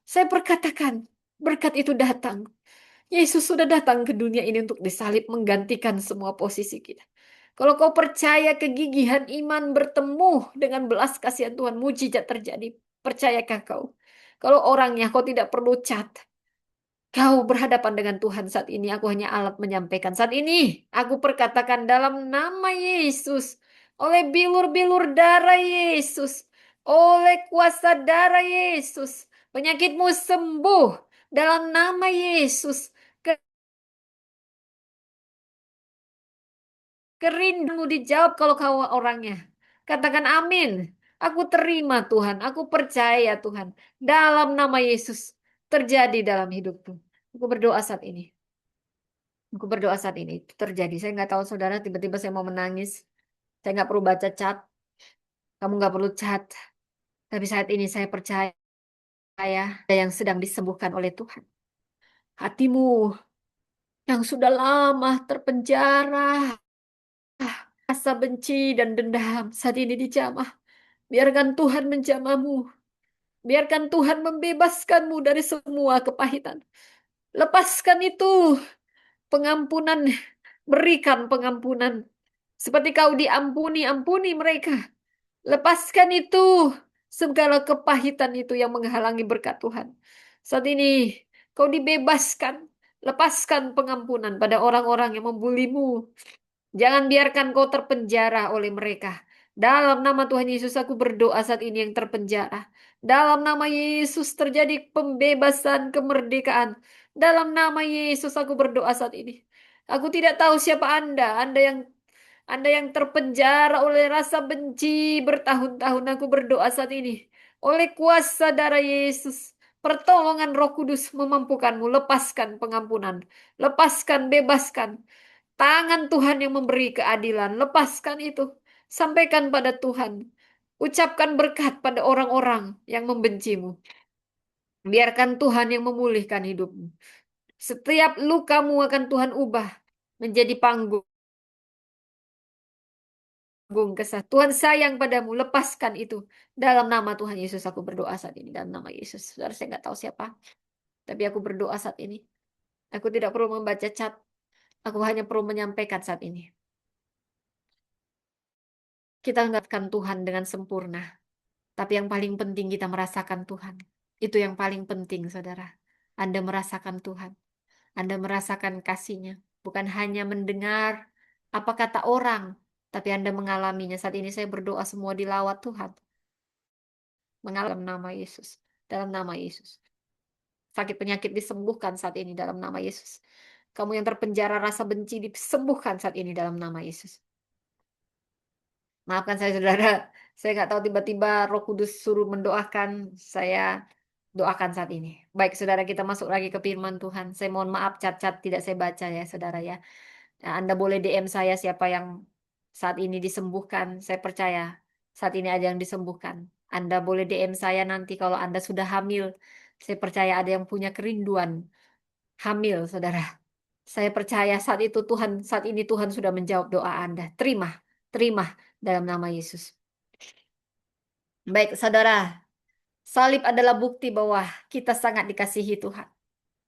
Saya perkatakan. Berkat itu datang. Yesus sudah datang ke dunia ini untuk disalib menggantikan semua posisi kita. Kalau kau percaya kegigihan iman bertemu dengan belas kasihan Tuhan, mujizat terjadi. Percayakah kau? Kalau orangnya kau tidak perlu cat. Kau berhadapan dengan Tuhan saat ini. Aku hanya alat menyampaikan. Saat ini aku perkatakan dalam nama Yesus. Oleh bilur-bilur darah Yesus. Oleh kuasa darah Yesus. Penyakitmu sembuh dalam nama Yesus. Kerinduanmu dijawab kalau kau orangnya. Katakan amin. Aku terima Tuhan. Aku percaya Tuhan. Dalam nama Yesus. Terjadi dalam hidupku. Aku berdoa saat ini. Aku berdoa saat ini. Itu terjadi. Saya nggak tahu saudara. Tiba-tiba saya mau menangis. Saya nggak perlu baca cat. Kamu nggak perlu cat. Tapi saat ini saya percaya ada yang sedang disembuhkan oleh Tuhan. Hatimu yang sudah lama terpenjara. Rasa benci dan dendam saat ini dijamah. Biarkan Tuhan menjamahmu. Biarkan Tuhan membebaskanmu dari semua kepahitan. Lepaskan itu pengampunan. Berikan pengampunan. Seperti kau diampuni, ampuni mereka. Lepaskan itu. Segala kepahitan itu yang menghalangi berkat Tuhan. Saat ini kau dibebaskan. Lepaskan pengampunan pada orang-orang yang membulimu. Jangan biarkan kau terpenjara oleh mereka. Dalam nama Tuhan Yesus aku berdoa saat ini yang terpenjara. Dalam nama Yesus terjadi pembebasan kemerdekaan. Dalam nama Yesus aku berdoa saat ini. Aku tidak tahu siapa Anda. Anda yang terpenjara oleh rasa benci bertahun-tahun. Aku berdoa saat ini. Oleh kuasa darah Yesus. Pertolongan Roh Kudus memampukanmu. Lepaskan pengampunan. Lepaskan, bebaskan. Tangan Tuhan yang memberi keadilan. Lepaskan itu. Sampaikan pada Tuhan. Ucapkan berkat pada orang-orang yang membencimu. Biarkan Tuhan yang memulihkan hidupmu. Setiap lukamu akan Tuhan ubah menjadi panggung kesah. Tuhan sayang padamu. Lepaskan itu. Dalam nama Tuhan Yesus aku berdoa saat ini. Dalam nama Yesus. Saudara, saya nggak tahu siapa. Tapi aku berdoa saat ini. Aku tidak perlu membaca chat. Aku hanya perlu menyampaikan saat ini. Kita mengatakan Tuhan dengan sempurna. Tapi yang paling penting kita merasakan Tuhan. Itu yang paling penting, saudara. Anda merasakan Tuhan. Anda merasakan kasih-Nya. Bukan hanya mendengar apa kata orang, tapi Anda mengalaminya. Saat ini saya berdoa semua dilawat Tuhan. Mengalami dalam nama Yesus. Dalam nama Yesus. Sakit penyakit disembuhkan saat ini dalam nama Yesus. Kamu yang terpenjara rasa benci disembuhkan saat ini dalam nama Yesus. Maafkan saya saudara, saya nggak tahu tiba-tiba Roh Kudus suruh mendoakan, saya doakan saat ini. Baik saudara, kita masuk lagi ke firman Tuhan. Saya mohon maaf cat-cat tidak saya baca ya saudara ya. Nah, Anda boleh DM saya siapa yang saat ini disembuhkan. Saya percaya saat ini ada yang disembuhkan. Anda boleh DM saya nanti kalau Anda sudah hamil. Saya percaya ada yang punya kerinduan hamil saudara. Saya percaya saat ini Tuhan sudah menjawab doa Anda. Terima, terima dalam nama Yesus. Baik, saudara, salib adalah bukti bahwa kita sangat dikasihi Tuhan.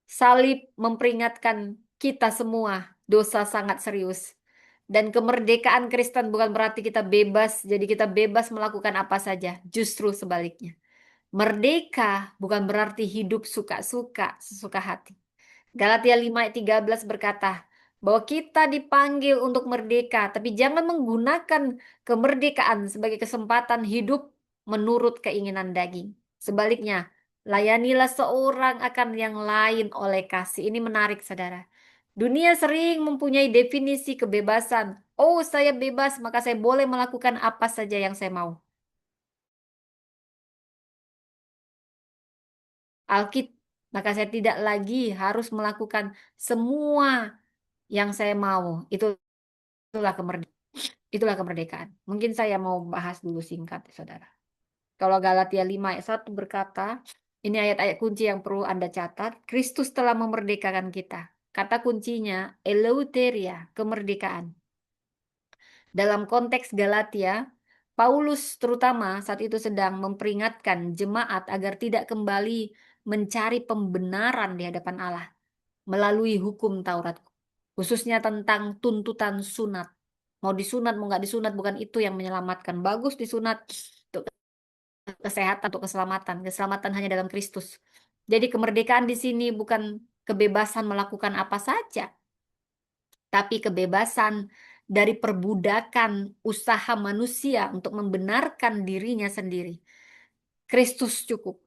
Salib memperingatkan kita semua dosa sangat serius. Dan kemerdekaan Kristen bukan berarti kita bebas, jadi kita bebas melakukan apa saja. Justru sebaliknya. Merdeka bukan berarti hidup suka-suka, sesuka hati. Galatia 5 ayat 13 berkata bahwa kita dipanggil untuk merdeka, tapi jangan menggunakan kemerdekaan sebagai kesempatan hidup menurut keinginan daging. Sebaliknya, layanilah seorang akan yang lain oleh kasih. Ini menarik, saudara. Dunia sering mempunyai definisi kebebasan. Oh, saya bebas, maka saya boleh melakukan apa saja yang saya mau. Alkitab, maka saya tidak lagi harus melakukan semua yang saya mau. Itulah kemerdekaan. Itulah kemerdekaan. Mungkin saya mau bahas dulu singkat, saudara. Kalau Galatia 5 ayat 1 berkata, ini ayat-ayat kunci yang perlu Anda catat. Kristus telah memerdekakan kita. Kata kuncinya, eleuteria, kemerdekaan. Dalam konteks Galatia, Paulus terutama saat itu sedang memperingatkan jemaat agar tidak kembali mencari pembenaran di hadapan Allah melalui hukum Taurat, khususnya tentang tuntutan sunat. Mau disunat, mau nggak disunat, bukan itu yang menyelamatkan. Bagus disunat untuk kesehatan, untuk keselamatan. Keselamatan hanya dalam Kristus. Jadi kemerdekaan di sini bukan kebebasan melakukan apa saja, tapi kebebasan dari perbudakan usaha manusia untuk membenarkan dirinya sendiri. Kristus cukup.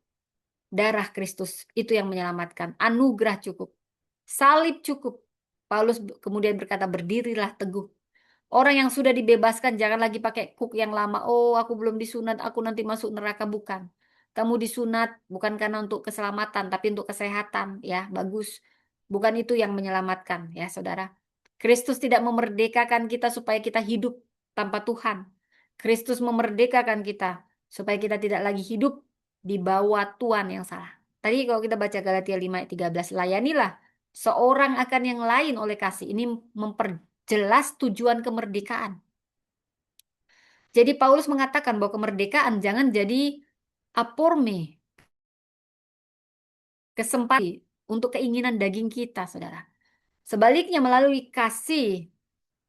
Darah Kristus itu yang menyelamatkan. Anugerah cukup. Salib cukup. Paulus kemudian berkata, berdirilah teguh. Orang yang sudah dibebaskan jangan lagi pakai kuk yang lama. Oh, aku belum disunat, aku nanti masuk neraka. Bukan. Kamu disunat bukan karena untuk keselamatan, tapi untuk kesehatan. Ya, bagus. Bukan itu yang menyelamatkan, ya saudara. Kristus tidak memerdekakan kita supaya kita hidup tanpa Tuhan. Kristus memerdekakan kita supaya kita tidak lagi hidup di bawah Tuhan yang salah. Tadi kalau kita baca Galatia 5 ayat 13, layanilah seorang akan yang lain oleh kasih. Ini memperjelas tujuan kemerdekaan. Jadi Paulus mengatakan bahwa kemerdekaan jangan jadi aporme. kesempatan untuk keinginan daging kita, saudara. Sebaliknya melalui kasih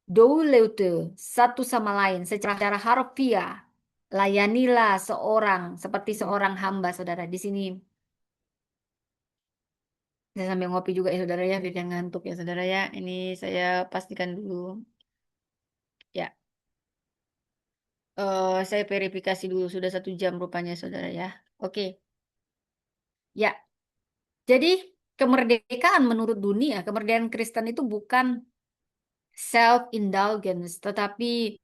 douleute satu sama lain secara harfiah, layanilah seorang seperti seorang hamba, saudara. Di sini saya sambil ngopi juga ya, saudara ya, biar ngantuk ya, saudara ya. Ini saya pastikan dulu. Ya, saya verifikasi dulu sudah 1 jam rupanya, saudara ya. Oke, ya. Jadi kemerdekaan menurut dunia, kemerdekaan Kristen itu bukan self-indulgence, tetapi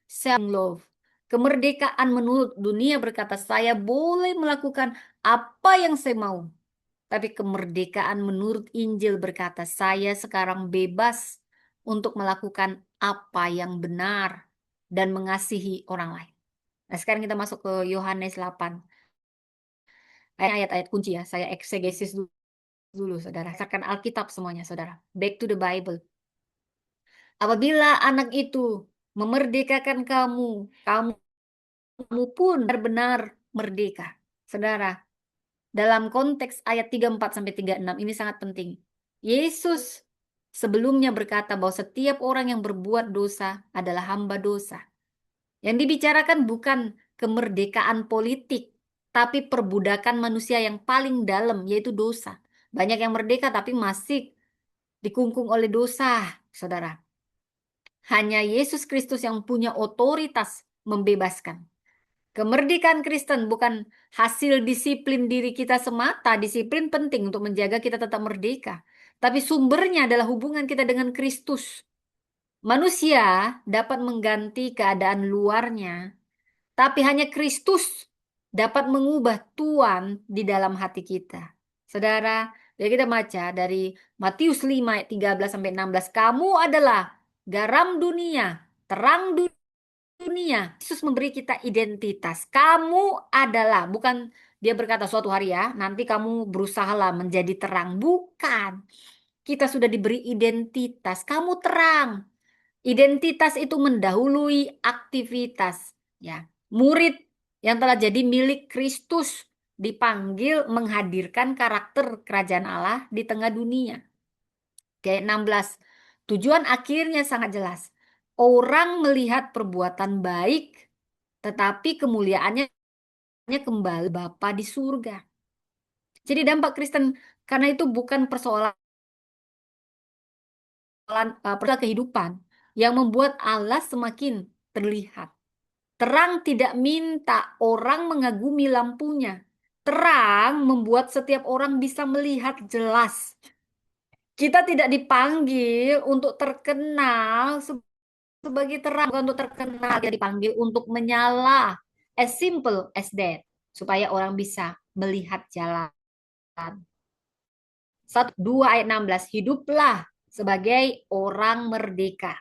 self-love. Kemerdekaan menurut dunia berkata, saya boleh melakukan apa yang saya mau. Tapi kemerdekaan menurut Injil berkata, saya sekarang bebas untuk melakukan apa yang benar dan mengasihi orang lain. Nah, sekarang kita masuk ke Yohanes 8. Ayat-ayat kunci ya, saya eksegesis dulu, saudara. Berdasarkan Alkitab semuanya, saudara. Back to the Bible. Apabila anak itu memerdekakan kamu, kamu pun benar-benar merdeka. Saudara, dalam konteks ayat 34-36 ini sangat penting. Yesus sebelumnya berkata bahwa setiap orang yang berbuat dosa adalah hamba dosa. Yang dibicarakan bukan kemerdekaan politik, tapi perbudakan manusia yang paling dalam, yaitu dosa. Banyak yang merdeka tapi masih dikungkung oleh dosa, saudara. Hanya Yesus Kristus yang punya otoritas membebaskan. Kemerdekaan Kristen bukan hasil disiplin diri kita semata. Disiplin penting untuk menjaga kita tetap merdeka. Tapi sumbernya adalah hubungan kita dengan Kristus. Manusia dapat mengganti keadaan luarnya, tapi hanya Kristus dapat mengubah Tuhan di dalam hati kita. Saudara, jadi kita baca dari Matius 5 ayat 13-16. Kamu adalah garam dunia, terang dunia. Yesus memberi kita identitas. Kamu adalah, bukan dia berkata suatu hari ya, nanti kamu berusahalah menjadi terang. Bukan. Kita sudah diberi identitas. Kamu terang. Identitas itu mendahului aktivitas. Ya, murid yang telah jadi milik Kristus dipanggil menghadirkan karakter kerajaan Allah di tengah dunia. Ayat 16. Tujuan akhirnya sangat jelas. Orang melihat perbuatan baik, tetapi kemuliaannya kembali Bapa di surga. Jadi dampak Kristen karena itu bukan persoalan kehidupan yang membuat Allah semakin terlihat. Terang tidak minta orang mengagumi lampunya. Terang membuat setiap orang bisa melihat jelas. Kita tidak dipanggil untuk terkenal sebagai terang, bukan untuk terkenal. Kita dipanggil untuk menyala. As simple as that. Supaya orang bisa melihat jalan. 2 ayat 16. Hiduplah sebagai orang merdeka.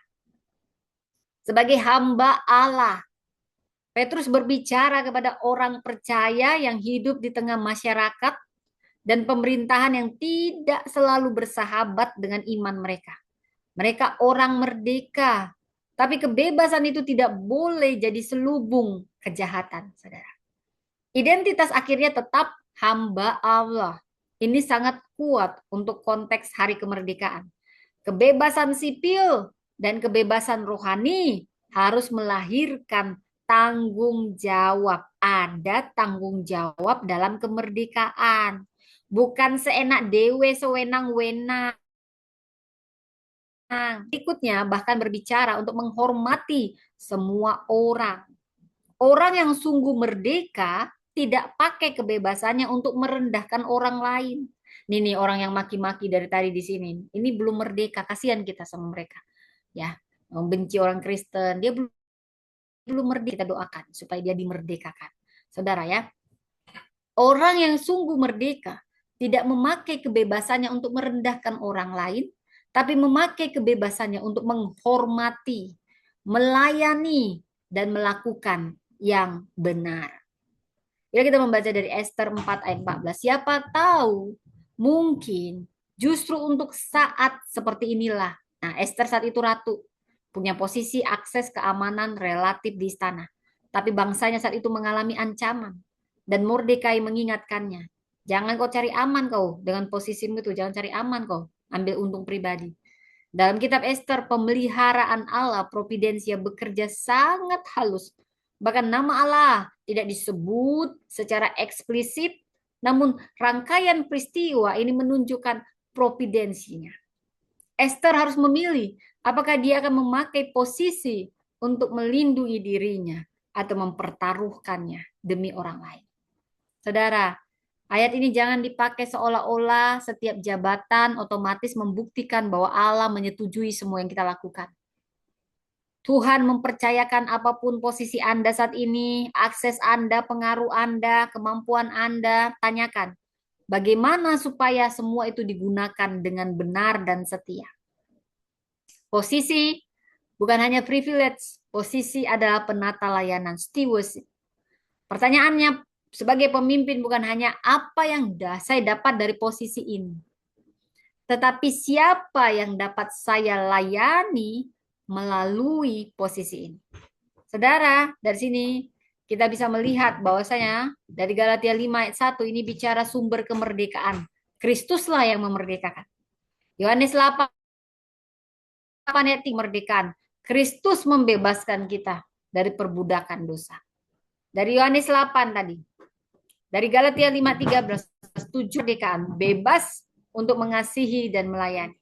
Sebagai hamba Allah. Petrus berbicara kepada orang percaya yang hidup di tengah masyarakat dan pemerintahan yang tidak selalu bersahabat dengan iman mereka. Mereka orang merdeka, tapi kebebasan itu tidak boleh jadi selubung kejahatan, saudara. Identitas akhirnya tetap hamba Allah. Ini sangat kuat untuk konteks hari kemerdekaan. Kebebasan sipil dan kebebasan rohani harus melahirkan tanggung jawab. Ada tanggung jawab dalam kemerdekaan. Bukan seenak dewe, sewenang-wenang. Berikutnya bahkan berbicara untuk menghormati semua orang. Orang yang sungguh merdeka tidak pakai kebebasannya untuk merendahkan orang lain. Nih orang yang maki-maki dari tadi di sini. Ini belum merdeka, kasihan kita sama mereka. Ya, membenci orang Kristen, dia belum merdeka, kita doakan supaya dia dimerdekakan. Saudara ya, orang yang sungguh merdeka tidak memakai kebebasannya untuk merendahkan orang lain, tapi memakai kebebasannya untuk menghormati, melayani, dan melakukan yang benar. Ya, kita membaca dari Ester 4 ayat 14. Siapa tahu mungkin justru untuk saat seperti inilah. Nah, Ester saat itu ratu, punya posisi akses keamanan relatif di istana. Tapi bangsanya saat itu mengalami ancaman. Dan Mordekai mengingatkannya. Jangan kau cari aman kau dengan posisimu itu. Jangan cari aman kau. Ambil untung pribadi. Dalam kitab Ester, pemeliharaan Allah, providensia bekerja sangat halus. Bahkan nama Allah tidak disebut secara eksplisit, namun rangkaian peristiwa ini menunjukkan providensinya. Esther harus memilih apakah dia akan memakai posisi untuk melindungi dirinya atau mempertaruhkannya demi orang lain. Saudara, ayat ini jangan dipakai seolah-olah setiap jabatan otomatis membuktikan bahwa Allah menyetujui semua yang kita lakukan. Tuhan mempercayakan apapun posisi Anda saat ini, akses Anda, pengaruh Anda, kemampuan Anda, tanyakan. Bagaimana supaya semua itu digunakan dengan benar dan setia? Posisi bukan hanya privilege, posisi adalah penata layanan, stewardship. Pertanyaannya, sebagai pemimpin bukan hanya apa yang saya dapat dari posisi ini, tetapi siapa yang dapat saya layani melalui posisi ini. Saudara, dari sini kita bisa melihat bahwasanya dari Galatia 5 ayat 1 ini bicara sumber kemerdekaan. Kristuslah yang memerdekakan. Yohanes 8 ayat kemerdekaan. Kristus membebaskan kita dari perbudakan dosa. Dari Yohanes 8 tadi. Dari Galatia 5:13, setuju kemerdekaan, bebas untuk mengasihi dan melayani.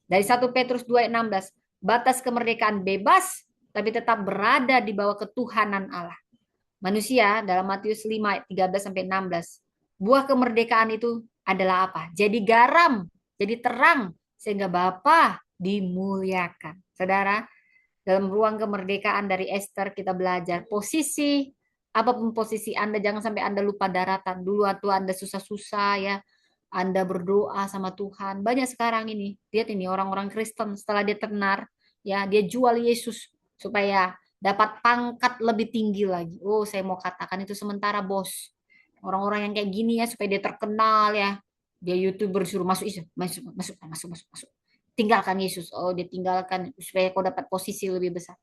Dari 1 Petrus 2:16, batas kemerdekaan bebas tapi tetap berada di bawah ketuhanan Allah. Manusia dalam Matius 5:13-16, buah kemerdekaan itu adalah apa? Jadi garam, jadi terang sehingga Bapa dimuliakan. Saudara, dalam ruang kemerdekaan dari Esther kita belajar posisi, apapun posisi Anda, jangan sampai Anda lupa daratan. Dulu waktu Anda susah-susah ya, Anda berdoa sama Tuhan. Banyak sekarang ini, lihat ini orang-orang Kristen setelah dia tenar, ya dia jual Yesus supaya dapat pangkat lebih tinggi lagi. Oh, saya mau katakan itu sementara, bos. Orang-orang yang kayak gini ya supaya dia terkenal ya. Dia YouTuber suruh masuk Yesus, masuk, masuk, masuk, masuk, masuk. Tinggalkan Yesus. Oh, dia tinggalkan supaya kau dapat posisi lebih besar.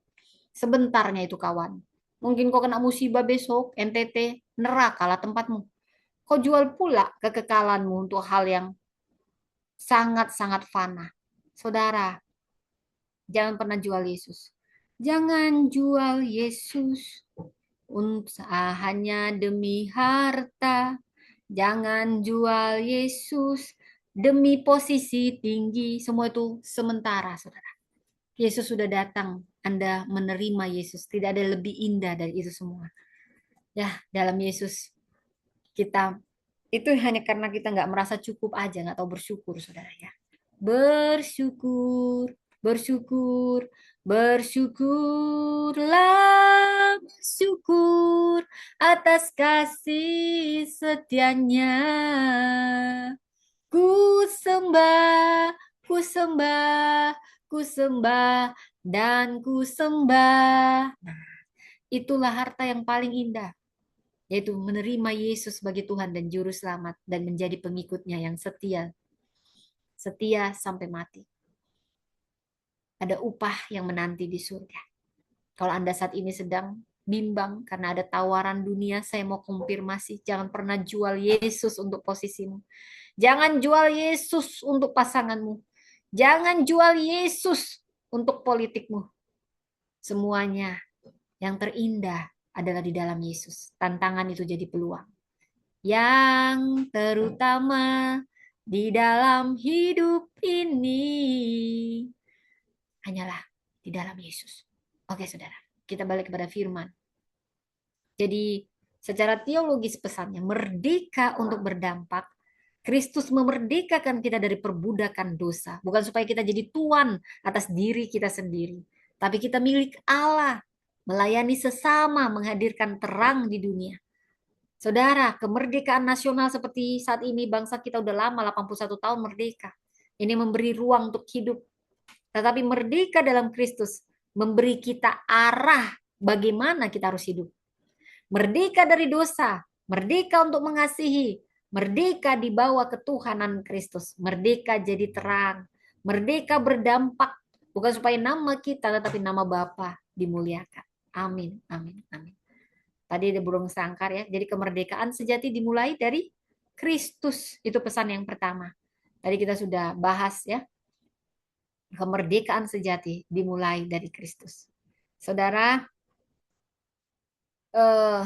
Sebentarnya itu kawan. Mungkin kau kena musibah besok, NTT, neraka lah tempatmu. Kau jual pula kekekalanmu untuk hal yang sangat-sangat fana. Saudara, jangan pernah jual Yesus. Jangan jual Yesus hanya demi harta. Jangan jual Yesus demi posisi tinggi. Semua itu sementara, saudara. Yesus sudah datang. Anda menerima Yesus. Tidak ada lebih indah dari itu semua. Ya, dalam Yesus kita itu hanya karena kita nggak merasa cukup aja, nggak tahu bersyukur, saudara ya. Bersyukur, bersyukur, bersyukurlah, bersyukur atas kasih setianya. Ku sembah, ku sembah, ku sembah, dan ku sembah. Nah, itulah harta yang paling indah, yaitu menerima Yesus sebagai Tuhan dan Juru Selamat dan menjadi pengikutnya yang setia, setia sampai mati. Ada upah yang menanti di surga. Kalau Anda saat ini sedang bimbang karena ada tawaran dunia, saya mau konfirmasi, jangan pernah jual Yesus untuk posisimu. Jangan jual Yesus untuk pasanganmu. Jangan jual Yesus untuk politikmu. Semuanya yang terindah adalah di dalam Yesus. Tantangan itu jadi peluang. Yang terutama di dalam hidup ini hanyalah di dalam Yesus. Oke, saudara, kita balik kepada firman. Jadi, secara teologis pesannya, merdeka untuk berdampak. Kristus memerdekakan kita dari perbudakan dosa. Bukan supaya kita jadi tuan atas diri kita sendiri. Tapi kita milik Allah. Melayani sesama, menghadirkan terang di dunia. Saudara, kemerdekaan nasional seperti saat ini, bangsa kita udah lama, 81 tahun merdeka. Ini memberi ruang untuk hidup. Tetapi merdeka dalam Kristus memberi kita arah bagaimana kita harus hidup. Merdeka dari dosa, merdeka untuk mengasihi, merdeka di bawah ketuhanan Kristus, merdeka jadi terang, merdeka berdampak, bukan supaya nama kita, tetapi nama Bapa dimuliakan. Amin, amin, amin. Tadi ada burung sangkar ya, jadi kemerdekaan sejati dimulai dari Kristus. Itu pesan yang pertama. Tadi kita sudah bahas ya, kemerdekaan sejati dimulai dari Kristus. Saudara, eh,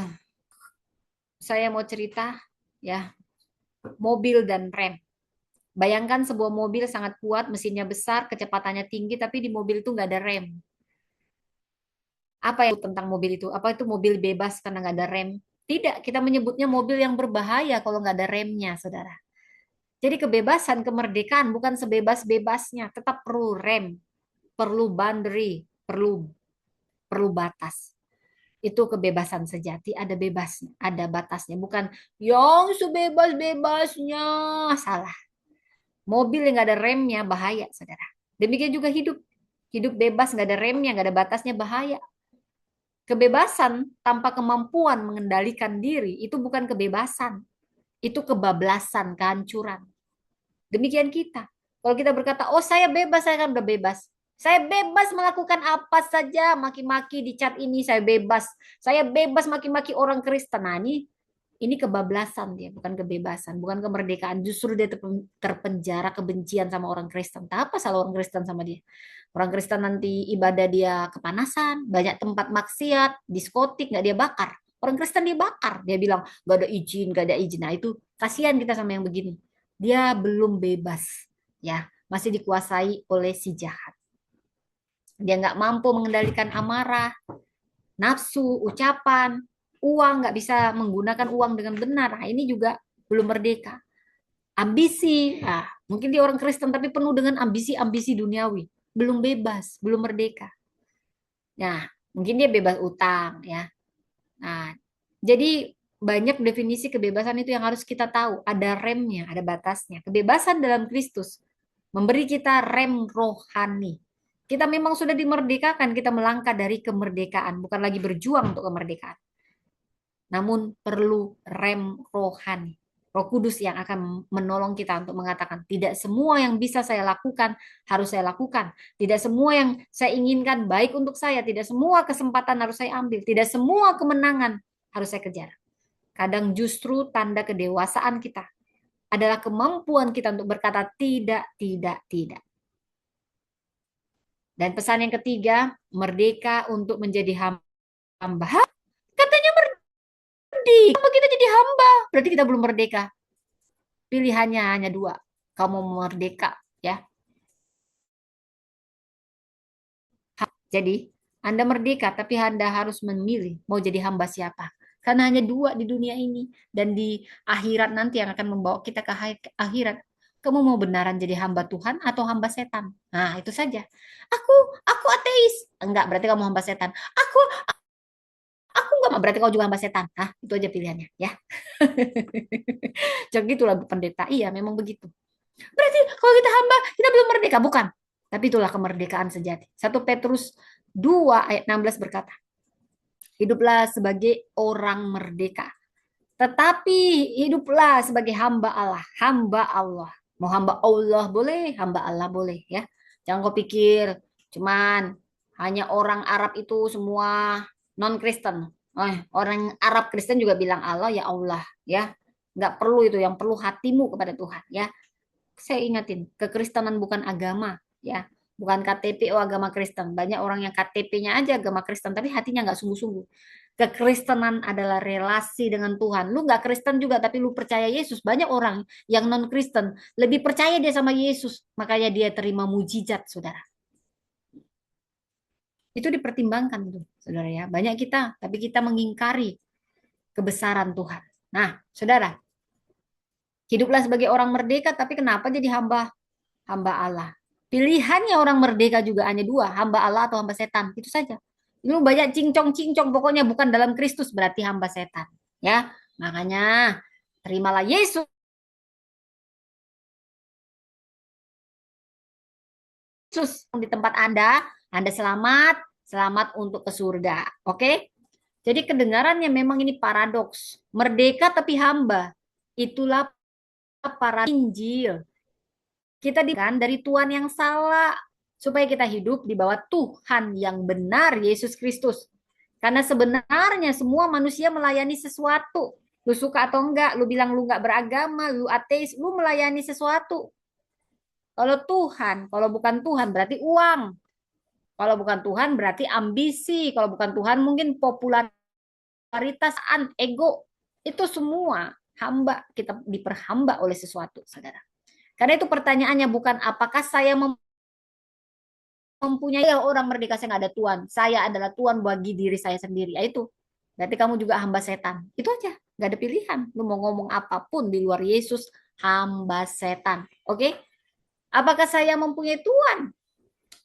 saya mau cerita ya, mobil dan rem. Bayangkan sebuah mobil sangat kuat, mesinnya besar, kecepatannya tinggi, tapi di mobil itu nggak ada rem. Apa yang tentang mobil itu? Apa itu mobil bebas karena nggak ada rem? Tidak, kita menyebutnya mobil yang berbahaya kalau nggak ada remnya, saudara. Jadi kebebasan, kemerdekaan bukan sebebas-bebasnya, tetap perlu rem, perlu boundary, perlu perlu batas. Itu kebebasan sejati, ada bebasnya, ada batasnya, bukan yang sebebas-bebasnya. Salah. Mobil yang nggak ada remnya bahaya, saudara. Demikian juga hidup. Hidup bebas nggak ada remnya, nggak ada batasnya bahaya. Kebebasan tanpa kemampuan mengendalikan diri itu bukan kebebasan, itu kebablasan, kehancuran. Demikian kita. Kalau kita berkata, oh saya bebas, saya kan udah bebas. Saya bebas melakukan apa saja, maki-maki di chat ini saya bebas. Saya bebas maki-maki orang Kristen. Nah, ini kebablasan dia, bukan kebebasan, bukan kemerdekaan. Justru dia terpenjara kebencian sama orang Kristen. Tak apa salah orang Kristen sama dia. Orang Kristen nanti ibadah dia kepanasan, banyak tempat maksiat, diskotik nggak dia bakar. Orang Kristen dia bakar. Dia bilang nggak ada izin, nggak ada izin. Nah itu kasihan kita sama yang begini. Dia belum bebas, ya masih dikuasai oleh si jahat. Dia nggak mampu mengendalikan amarah, nafsu, ucapan, uang, nggak bisa menggunakan uang dengan benar. Nah, ini juga belum merdeka. Ambisi, nah, mungkin dia orang Kristen tapi penuh dengan ambisi-ambisi duniawi. Belum bebas, belum merdeka. Nah, mungkin dia bebas utang, ya. Nah, jadi banyak definisi kebebasan itu yang harus kita tahu. Ada remnya, ada batasnya. Kebebasan dalam Kristus memberi kita rem rohani. Kita memang sudah dimerdekakan, kita melangkah dari kemerdekaan, bukan lagi berjuang untuk kemerdekaan. Namun perlu rem rohani. Roh Kudus yang akan menolong kita untuk mengatakan, tidak semua yang bisa saya lakukan harus saya lakukan. Tidak semua yang saya inginkan baik untuk saya. Tidak semua kesempatan harus saya ambil. Tidak semua kemenangan harus saya kejar. Kadang justru tanda kedewasaan kita adalah kemampuan kita untuk berkata tidak, tidak, tidak. Dan pesan yang ketiga, merdeka untuk menjadi hamba. Hah? Katanya merdeka, apa kita jadi hamba? Berarti kita belum merdeka. Pilihannya hanya dua. Kamu merdeka, ya. Jadi, Anda merdeka, tapi Anda harus memilih mau jadi hamba siapa. Karena hanya dua di dunia ini. Dan di akhirat nanti yang akan membawa kita ke akhirat. Kamu mau benaran jadi hamba Tuhan atau hamba setan? Nah, itu saja. Aku ateis. Enggak, berarti kamu hamba setan. Aku enggak, berarti kau juga hamba setan. Nah, itu aja pilihannya, ya. Jadi gitulah pendeta. Iya, memang begitu. Berarti kalau kita hamba, kita belum merdeka. Bukan. Tapi itulah kemerdekaan sejati. 1 Petrus 2 ayat 16 berkata, hiduplah sebagai orang merdeka. Tetapi hiduplah sebagai hamba Allah. Hamba Allah. Mau hamba Allah boleh, hamba Allah boleh, ya. Jangan kau pikir cuman hanya orang Arab itu semua non-Kristen. Orang Arab Kristen juga bilang Allah ya Allah, ya. Nggak perlu itu, yang perlu hatimu kepada Tuhan, ya. Saya ingatin, kekristenan bukan agama, ya. Bukan KTP, oh agama Kristen. Banyak orang yang KTP-nya aja agama Kristen, tapi hatinya nggak sungguh-sungguh. Kekristenan adalah relasi dengan Tuhan. Lu nggak Kristen juga, tapi lu percaya Yesus. Banyak orang yang non-Kristen, lebih percaya dia sama Yesus. Makanya dia terima mujizat, saudara. Itu dipertimbangkan, tuh, saudara ya. Banyak kita, tapi kita mengingkari kebesaran Tuhan. Nah, saudara, hiduplah sebagai orang merdeka, tapi kenapa jadi hamba Allah? Pilihannya orang merdeka juga hanya dua, hamba Allah atau hamba setan. Itu saja. Ini banyak cincong-cincong, pokoknya bukan dalam Kristus berarti hamba setan. Ya, makanya terimalah Yesus di tempat Anda selamat, selamat untuk ke surga. Oke? Jadi kedengarannya memang ini paradoks. Merdeka tapi hamba. Itulah para Injil. Kita dari Tuhan yang salah supaya kita hidup di bawah Tuhan yang benar, Yesus Kristus. Karena sebenarnya semua manusia melayani sesuatu. Lu suka atau enggak, lu bilang lu enggak beragama, lu ateis, lu melayani sesuatu. Kalau Tuhan, kalau bukan Tuhan berarti uang. Kalau bukan Tuhan berarti ambisi. Kalau bukan Tuhan mungkin popularitas, ego. Itu semua hamba, kita diperhamba oleh sesuatu, saudara. Karena itu pertanyaannya bukan apakah saya mempunyai orang merdeka, saya nggak ada Tuhan. Saya adalah Tuhan bagi diri saya sendiri. Ya itu. Berarti kamu juga hamba setan. Itu aja. Nggak ada pilihan. Lu mau ngomong apapun di luar Yesus, hamba setan. Oke? Apakah saya mempunyai Tuhan?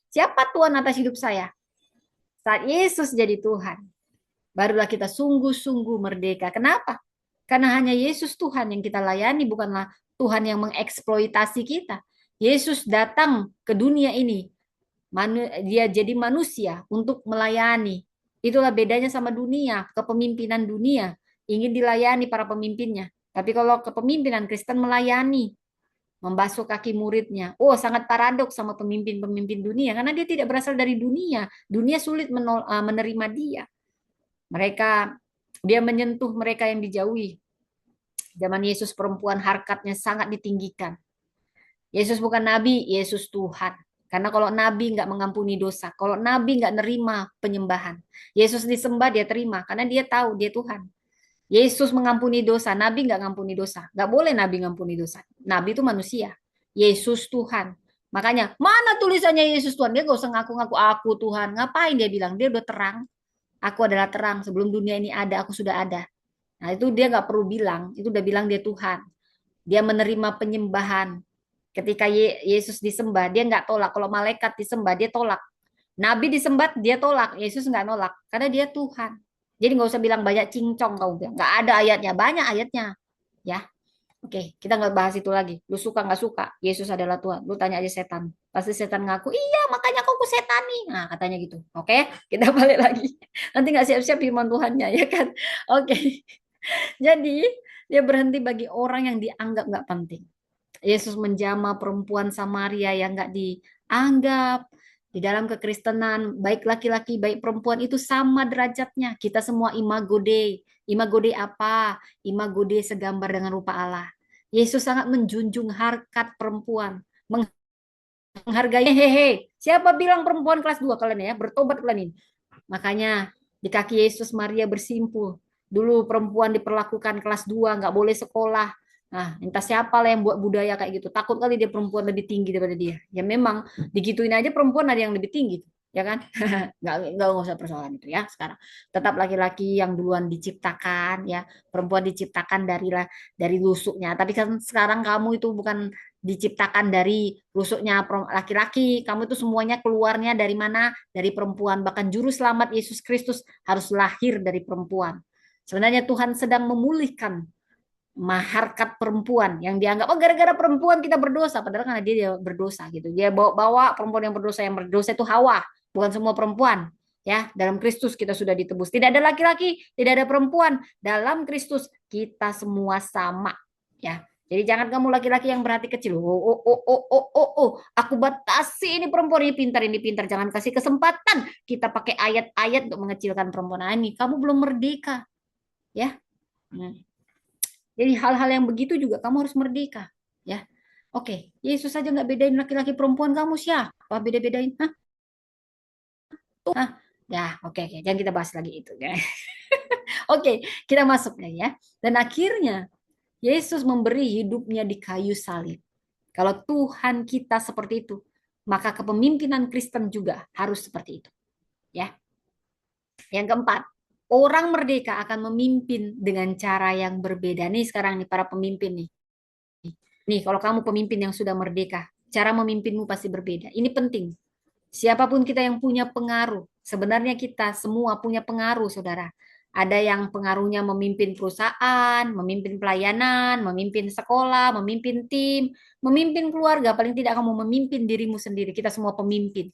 Siapa Tuhan atas hidup saya? Saat Yesus jadi Tuhan, barulah kita sungguh-sungguh merdeka. Kenapa? Karena hanya Yesus Tuhan yang kita layani, bukanlah Tuhan yang mengeksploitasi kita. Yesus datang ke dunia ini, dia jadi manusia untuk melayani. Itulah bedanya sama dunia, kepemimpinan dunia ingin dilayani para pemimpinnya. Tapi kalau kepemimpinan Kristen melayani, membasuh kaki muridnya. Oh, sangat paradoks sama pemimpin-pemimpin dunia karena dia tidak berasal dari dunia. Dunia sulit menerima dia. Dia menyentuh mereka yang dijauhi. Zaman Yesus perempuan harkatnya sangat ditinggikan. Yesus bukan nabi, Yesus Tuhan. Karena kalau nabi nggak mengampuni dosa, kalau nabi nggak nerima penyembahan, Yesus disembah dia terima karena dia tahu dia Tuhan. Yesus mengampuni dosa, nabi nggak ngampuni dosa, nggak boleh nabi ngampuni dosa. Nabi itu manusia, Yesus Tuhan. Makanya mana tulisannya Yesus Tuhan? Dia gak usah ngaku-ngaku aku Tuhan. Ngapain dia bilang? Dia udah terang. Aku adalah terang. Sebelum dunia ini ada, aku sudah ada. Nah itu dia nggak perlu bilang. Itu udah bilang dia Tuhan. Dia menerima penyembahan. Ketika Yesus disembah, dia nggak tolak. Kalau malaikat disembah, dia tolak. Nabi disembah, dia tolak. Yesus nggak nolak. Karena dia Tuhan. Jadi nggak usah bilang banyak cincong kamu bilang. Nggak ada ayatnya. Banyak ayatnya. Ya, oke. Kita nggak bahas itu lagi. Lu suka nggak suka? Yesus adalah Tuhan. Lu tanya aja setan. Pasti setan ngaku, iya makanya aku setan nih. Nah katanya gitu. Oke, kita balik lagi. Nanti nggak siap-siap firman Tuhannya ya kan? Oke. Jadi dia berhenti bagi orang yang dianggap nggak penting. Yesus menjamah perempuan Samaria yang nggak dianggap. Di dalam kekristenan, baik laki-laki, baik perempuan itu sama derajatnya. Kita semua imago Dei. Imago Dei apa? Imago Dei segambar dengan rupa Allah. Yesus sangat menjunjung harkat perempuan. Menghargai, hehehe. Siapa bilang perempuan kelas 2 kalian ya? Bertobat kalian ini. Makanya di kaki Yesus Maria bersimpul. Dulu perempuan diperlakukan kelas 2, nggak boleh sekolah. Nah, entah siapa lah yang buat budaya kayak gitu. Takut kali dia perempuan lebih tinggi daripada dia. Ya memang digituin aja perempuan ada yang lebih tinggi. Ya kan? Nggak usah persoalan itu ya sekarang. Tetap laki-laki yang duluan diciptakan ya. Perempuan diciptakan dari lusuknya. Tapi kan sekarang kamu itu bukan diciptakan dari rusuknya laki-laki. Kamu itu semuanya keluarnya dari mana? Dari perempuan. Bahkan juru selamat Yesus Kristus harus lahir dari perempuan. Sebenarnya Tuhan sedang memulihkan maharkat perempuan yang dianggap oh gara-gara perempuan kita berdosa padahal karena dia berdosa gitu. Dia bawa perempuan yang berdosa itu Hawa, bukan semua perempuan. Ya, dalam Kristus kita sudah ditebus. Tidak ada laki-laki, tidak ada perempuan. Dalam Kristus kita semua sama, ya. Jadi jangan kamu laki-laki yang berhati kecil. Aku batasi ini pintar. Jangan kasih kesempatan kita pakai ayat-ayat untuk mengecilkan perempuan. Nah, ini kamu belum merdeka, ya. Jadi hal-hal yang begitu juga kamu harus merdeka, ya. Oke, Yesus saja nggak bedain laki-laki perempuan, kamu siapa beda-bedain? Hah? Hah? Ya, oke. Jangan kita bahas lagi itu, ya. Oke, kita masuk ya. Dan akhirnya Yesus memberi hidupnya di kayu salib. Kalau Tuhan kita seperti itu, maka kepemimpinan Kristen juga harus seperti itu, ya. Yang keempat, orang merdeka akan memimpin dengan cara yang berbeda. Nih sekarang nih para pemimpin nih. Nih, kalau kamu pemimpin yang sudah merdeka, cara memimpinmu pasti berbeda. Ini penting. Siapapun kita yang punya pengaruh, sebenarnya kita semua punya pengaruh, saudara. Ada yang pengaruhnya memimpin perusahaan, memimpin pelayanan, memimpin sekolah, memimpin tim, memimpin keluarga. Paling tidak kamu memimpin dirimu sendiri. Kita semua pemimpin.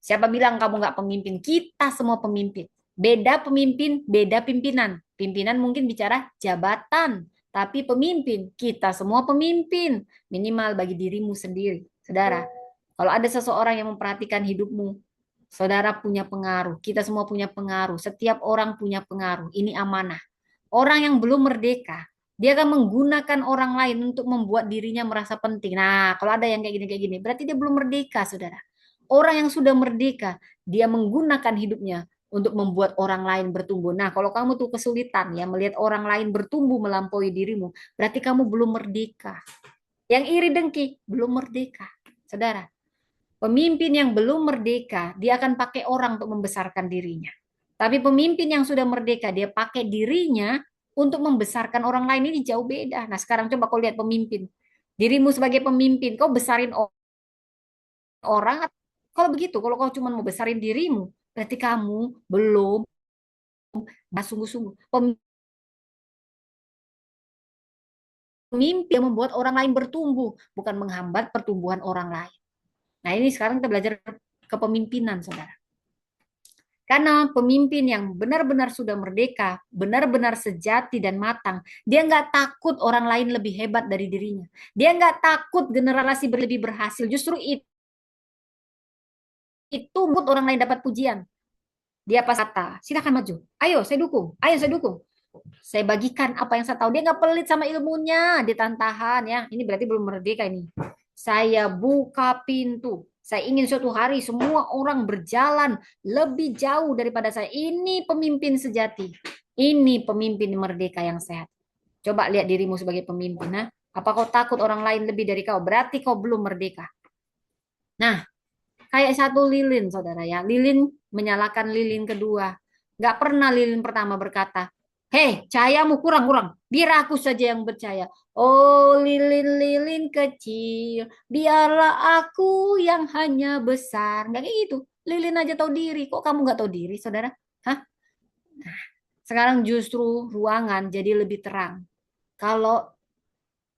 Siapa bilang kamu nggak pemimpin? Kita semua pemimpin. Beda pemimpin, beda pimpinan. Pimpinan mungkin bicara jabatan, tapi pemimpin, kita semua pemimpin. Minimal bagi dirimu sendiri. Saudara, kalau ada seseorang yang memperhatikan hidupmu, saudara punya pengaruh. Kita semua punya pengaruh. Setiap orang punya pengaruh. Ini amanah. Orang yang belum merdeka, dia akan menggunakan orang lain untuk membuat dirinya merasa penting. Nah, kalau ada yang kayak gini, berarti dia belum merdeka, saudara. Orang yang sudah merdeka, dia menggunakan hidupnya untuk membuat orang lain bertumbuh. Nah, kalau kamu tuh kesulitan ya melihat orang lain bertumbuh melampaui dirimu, berarti kamu belum merdeka. Yang iri dengki belum merdeka, saudara. Pemimpin yang belum merdeka, dia akan pakai orang untuk membesarkan dirinya. Tapi pemimpin yang sudah merdeka, dia pakai dirinya untuk membesarkan orang lain, ini jauh beda. Nah, sekarang coba kau lihat pemimpin. Dirimu sebagai pemimpin, kau besarin orang. Kalau begitu, kalau kau cuma mau besarin dirimu, berarti kamu belum sungguh-sungguh. Pemimpin yang membuat orang lain bertumbuh, bukan menghambat pertumbuhan orang lain. Nah, ini sekarang kita belajar kepemimpinan, saudara. Karena pemimpin yang benar-benar sudah merdeka, benar-benar sejati dan matang, dia nggak takut orang lain lebih hebat dari dirinya. Dia nggak takut generasi lebih berhasil. Justru itu membuat orang lain dapat pujian. Dia pas kata, silakan maju. Ayo, saya dukung. Ayo, saya dukung. Saya bagikan apa yang saya tahu. Dia nggak pelit sama ilmunya, ditantahan ya. Ini berarti belum merdeka ini. Saya buka pintu. Saya ingin suatu hari semua orang berjalan lebih jauh daripada saya. Ini pemimpin sejati. Ini pemimpin merdeka yang sehat. Coba lihat dirimu sebagai pemimpin. Nah, apa kau takut orang lain lebih dari kau? Berarti kau belum merdeka. Nah, kayak satu lilin, saudara ya. Lilin menyalakan lilin kedua. Gak pernah lilin pertama berkata, hei, cahayamu kurang-kurang. Biar aku saja yang bercahaya. Oh, lilin-lilin kecil. Biarlah aku yang hanya besar. Gak kayak gitu. Lilin aja tahu diri. Kok kamu gak tahu diri, saudara? Hah? Nah, sekarang justru ruangan jadi lebih terang. Kalau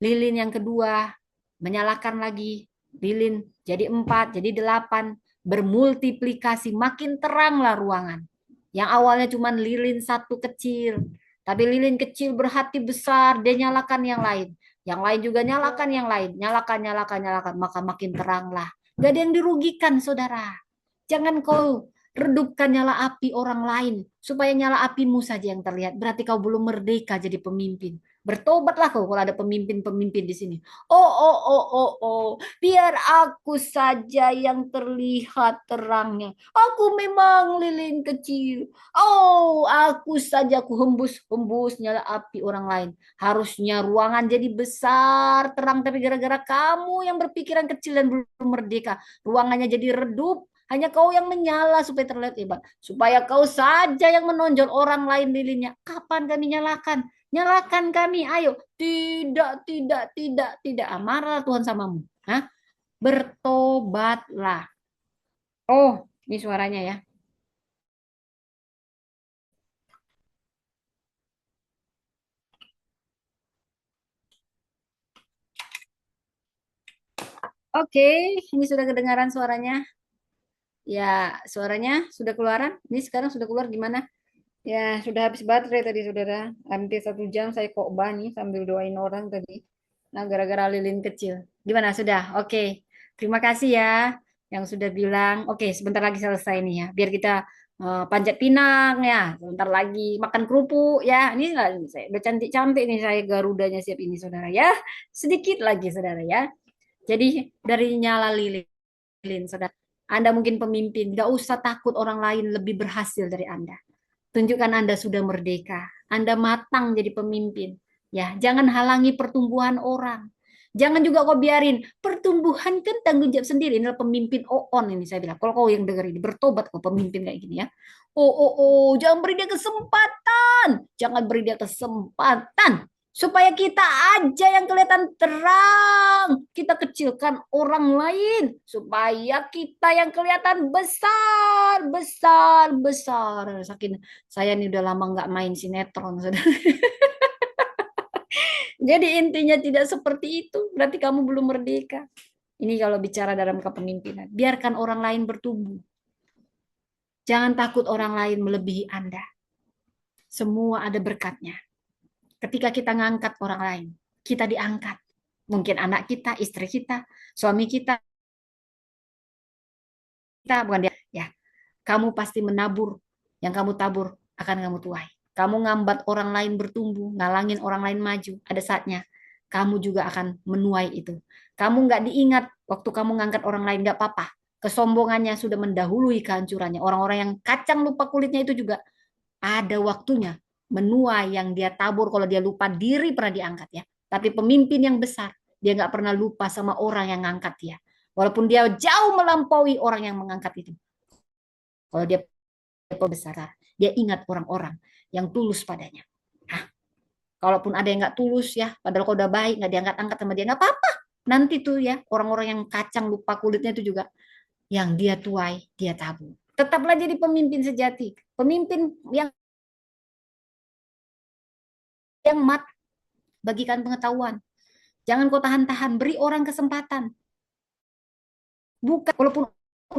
lilin yang kedua menyalakan lagi, lilin jadi 4, jadi 8, bermultiplikasi, makin teranglah ruangan. Yang awalnya cuma lilin satu kecil, tapi lilin kecil berhati besar, dia nyalakan yang lain. Yang lain juga nyalakan yang lain, nyalakan, nyalakan, nyalakan, maka makin teranglah. Gak ada yang dirugikan, saudara. Jangan kau redupkan nyala api orang lain, supaya nyala apimu saja yang terlihat. Berarti kau belum merdeka jadi pemimpin. Bertobatlah kau kalau ada pemimpin-pemimpin di sini. Oh, biar aku saja yang terlihat terangnya. Aku memang lilin kecil. Oh, aku saja aku hembus-hembus nyala api orang lain. Harusnya ruangan jadi besar, terang, tapi gara-gara kamu yang berpikiran kecil dan belum merdeka, ruangannya jadi redup. Hanya kau yang menyala supaya terlihat hebat. Supaya kau saja yang menonjol orang lain lilinnya. Kapan kami nyalakan? Nyalakan kami, ayo. Tidak, tidak, tidak, tidak. Amarah Tuhan samamu. Hah? Bertobatlah. Oh, ini suaranya ya. Oke, ini sudah kedengaran suaranya. Ya, suaranya sudah keluaran. Ini sekarang sudah keluar gimana? Ya, sudah habis baterai tadi, saudara. Hampir 1 jam saya kokbah nih sambil doain orang tadi. Nah, gara-gara lilin kecil. Gimana, sudah? Oke. Terima kasih ya yang sudah bilang. Oke, sebentar lagi selesai nih ya. Biar kita panjat pinang ya. Sebentar lagi makan kerupuk ya. Ini lah, saya udah cantik-cantik nih saya garudanya siap ini, saudara ya. Sedikit lagi, saudara ya. Jadi dari nyala lilin, saudara. Anda mungkin pemimpin, gak usah takut orang lain lebih berhasil dari Anda. Tunjukkan Anda sudah merdeka. Anda matang jadi pemimpin. Ya, jangan halangi pertumbuhan orang. Jangan juga kau biarin pertumbuhan kan tanggung jawab sendiri. Ini adalah pemimpin on ini saya bilang. Kalau kau yang dengar ini bertobat kau pemimpin kayak gini ya. Jangan beri dia kesempatan. Jangan beri dia kesempatan supaya kita aja yang kelihatan terang. Kita kecilkan orang lain supaya kita yang kelihatan besar, besar, besar. Saking saya ini udah lama nggak main sinetron, saudara. Jadi intinya tidak seperti itu. Berarti kamu belum merdeka. Ini kalau bicara dalam kepemimpinan. Biarkan orang lain bertumbuh. Jangan takut orang lain melebihi Anda. Semua ada berkatnya. Ketika kita ngangkat orang lain, kita diangkat. Mungkin anak kita, istri kita, suami kita bukan dia. Ya, kamu pasti menabur. Yang kamu tabur akan kamu tuai. kamu ngambat orang lain bertumbuh, ngalangin orang lain maju, ada saatnya kamu juga akan menuai itu. Kamu nggak diingat waktu kamu ngangkat orang lain, nggak apa-apa. Kesombongannya sudah mendahului kehancurannya. Orang-orang yang kacang lupa kulitnya itu juga ada waktunya menuai yang dia tabur. Kalau dia lupa diri pernah diangkat ya. Tapi pemimpin yang besar, dia nggak pernah lupa sama orang yang ngangkat dia. Walaupun dia jauh melampaui orang yang mengangkat itu. Kalau dia besar, dia ingat orang-orang yang tulus padanya. Nah, kalaupun ada yang nggak tulus ya, padahal kalau udah baik, nggak diangkat-angkat sama dia, nggak apa-apa. Nanti tuh ya, orang-orang yang kacang lupa kulitnya itu juga, yang dia tuai, dia tabur. Tetaplah jadi pemimpin sejati. Pemimpin yang mat, bagikan pengetahuan. Jangan kau tahan-tahan, beri orang kesempatan. Bukan, walaupun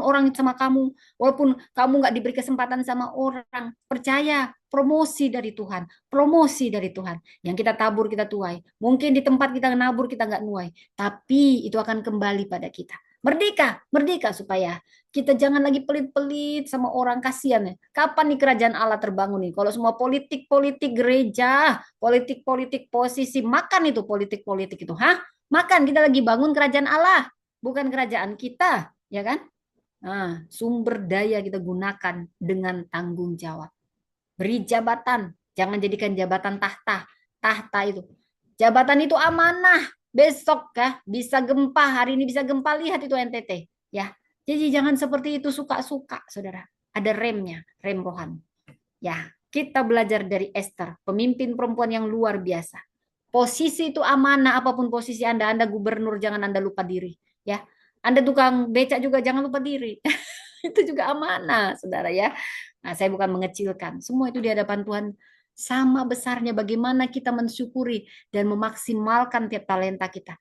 orang sama kamu, walaupun kamu nggak diberi kesempatan sama orang, percaya, promosi dari Tuhan, promosi dari Tuhan. Yang kita tabur, kita tuai. Mungkin di tempat kita nabur, kita nggak nuai. Tapi itu akan kembali pada kita. Merdeka, merdeka supaya kita jangan lagi pelit-pelit sama orang, kasihan ya. Kapan nih kerajaan Allah terbangun nih? Kalau semua politik-politik gereja, politik-politik posisi, makan itu politik-politik itu. Hah? Makan, kita lagi bangun kerajaan Allah, bukan kerajaan kita, ya kan? Nah, sumber daya kita gunakan dengan tanggung jawab. Beri jabatan, jangan jadikan jabatan tahta. Tahta itu, jabatan itu amanah. Besok ya bisa gempa, hari ini bisa gempa, lihat itu NTT, ya. Jadi jangan seperti itu suka-suka, saudara. Ada remnya, rem rohani. Ya, kita belajar dari Esther, pemimpin perempuan yang luar biasa. Posisi itu amanah, apapun posisi Anda gubernur, jangan Anda lupa diri, ya. Anda tukang becak juga jangan lupa diri. Itu juga amanah, saudara ya. Nah, saya bukan mengecilkan. Semua itu di hadapan Tuhan sama besarnya bagaimana kita mensyukuri dan memaksimalkan tiap talenta kita.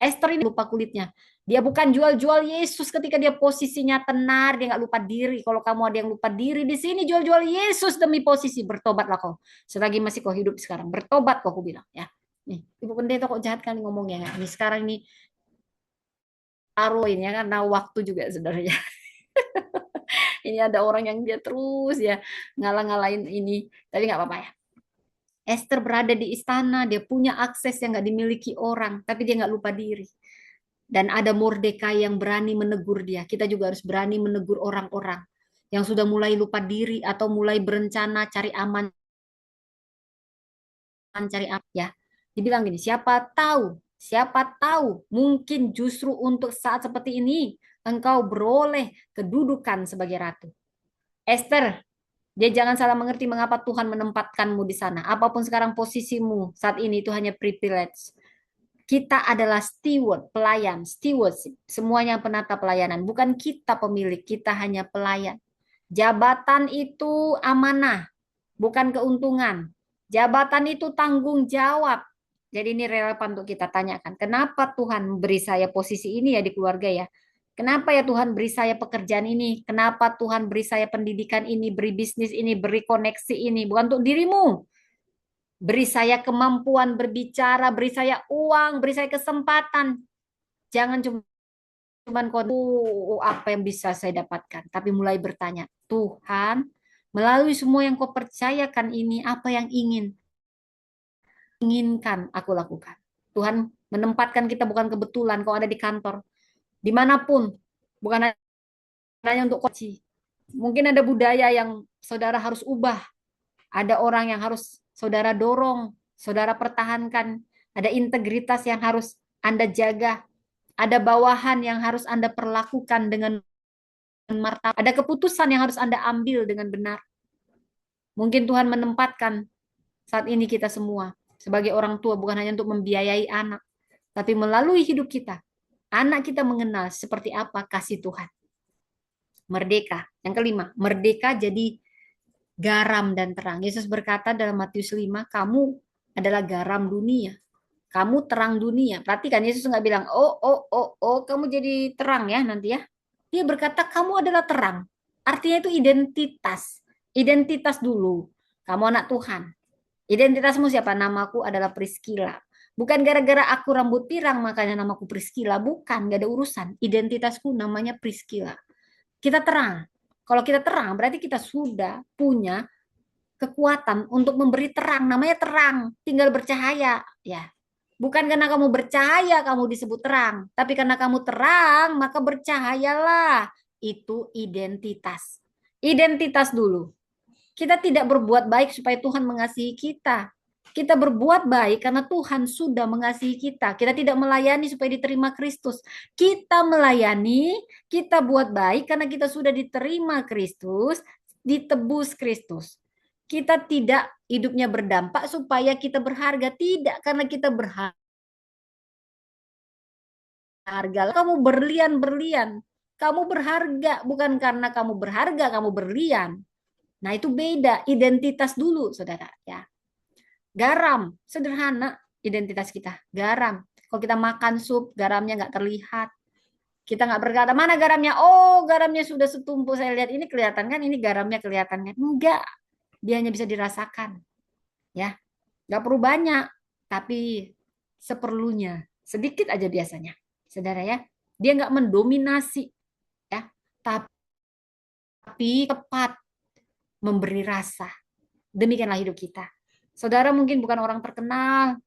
Esther ini lupa kulitnya. Dia bukan jual-jual Yesus ketika dia posisinya tenar, dia nggak lupa diri. Kalau kamu ada yang lupa diri di sini, jual-jual Yesus demi posisi, bertobatlah kau. Selagi masih kau hidup sekarang, bertobat kau, aku bilang ya. Nih, Ibu Pendeta kok jahat kali ngomongnya. Ini sekarang ini taruhin ya, karena waktu juga sebenarnya. Ini ada orang yang dia terus ya ngalah-ngalahin ini. Tapi nggak apa-apa ya. Esther berada di istana, dia punya akses yang nggak dimiliki orang, tapi dia nggak lupa diri. Dan ada Mordekai yang berani menegur dia. Kita juga harus berani menegur orang-orang yang sudah mulai lupa diri atau mulai berencana cari aman, cari apa ya. Dibilang gini, siapa tahu, mungkin justru untuk saat seperti ini engkau beroleh kedudukan sebagai ratu. Esther, dia jangan salah mengerti mengapa Tuhan menempatkanmu di sana. Apapun sekarang posisimu saat ini itu hanya privilege. Kita adalah steward, pelayan, stewardship. Semuanya penata pelayanan. Bukan kita pemilik, kita hanya pelayan. Jabatan itu amanah, bukan keuntungan. Jabatan itu tanggung jawab. Jadi ini relevan untuk kita tanyakan. Kenapa Tuhan beri saya posisi ini ya di keluarga ya? Kenapa ya Tuhan beri saya pekerjaan ini? Kenapa Tuhan beri saya pendidikan ini, beri bisnis ini, beri koneksi ini? Bukan untuk dirimu. Beri saya kemampuan berbicara, beri saya uang, beri saya kesempatan. Jangan cuman apa yang bisa saya dapatkan, tapi mulai bertanya, Tuhan, melalui semua yang kau percayakan ini, apa yang inginkan aku lakukan. Tuhan menempatkan kita bukan kebetulan, kau ada di kantor, dimanapun, bukan hanya untuk koci. Mungkin ada budaya yang saudara harus ubah, ada orang yang harus saudara dorong, saudara pertahankan, ada integritas yang harus Anda jaga, ada bawahan yang harus Anda perlakukan dengan martabat, ada keputusan yang harus Anda ambil dengan benar. Mungkin Tuhan menempatkan saat ini kita semua sebagai orang tua bukan hanya untuk membiayai anak, tapi melalui hidup kita, anak kita mengenal seperti apa kasih Tuhan. Merdeka. Yang kelima, merdeka jadi garam dan terang. Yesus berkata dalam Matius 5, kamu adalah garam dunia. Kamu terang dunia. Perhatikan, Yesus nggak bilang, kamu jadi terang ya nanti ya. Dia berkata, kamu adalah terang. Artinya itu identitas. Identitas dulu. Kamu anak Tuhan. Identitasmu siapa? Namaku adalah Priscilla. Bukan gara-gara aku rambut pirang makanya namaku Priscilla. Bukan, nggak ada urusan. Identitasku namanya Priscilla. Kita terang. Kalau kita terang, berarti kita sudah punya kekuatan untuk memberi terang. Namanya terang, tinggal bercahaya. Ya, bukan karena kamu bercahaya kamu disebut terang, tapi karena kamu terang maka bercahayalah. Itu identitas. Identitas dulu. Kita tidak berbuat baik supaya Tuhan mengasihi kita. Kita berbuat baik karena Tuhan sudah mengasihi kita. Kita tidak melayani supaya diterima Kristus. Kita melayani, kita buat baik karena kita sudah diterima Kristus, ditebus Kristus. Kita tidak hidupnya berdampak supaya kita berharga. Tidak, karena kita berharga. Kamu berlian-berlian. Kamu berharga, bukan karena kamu berharga, kamu berlian. Nah, itu beda identitas dulu, saudara. Ya, garam, sederhana identitas kita. Garam. Kalau kita makan sup, garamnya nggak terlihat. Kita nggak berkata, mana garamnya? Oh, garamnya sudah setumpuk. Saya lihat ini kelihatan kan, ini garamnya kelihatan kan? Enggak. Dia hanya bisa dirasakan. Ya, nggak perlu banyak, tapi seperlunya. Sedikit aja biasanya. Saudara ya, dia nggak mendominasi. Ya, tapi tepat memberi rasa. Demikianlah hidup kita. Saudara mungkin bukan orang terkenal,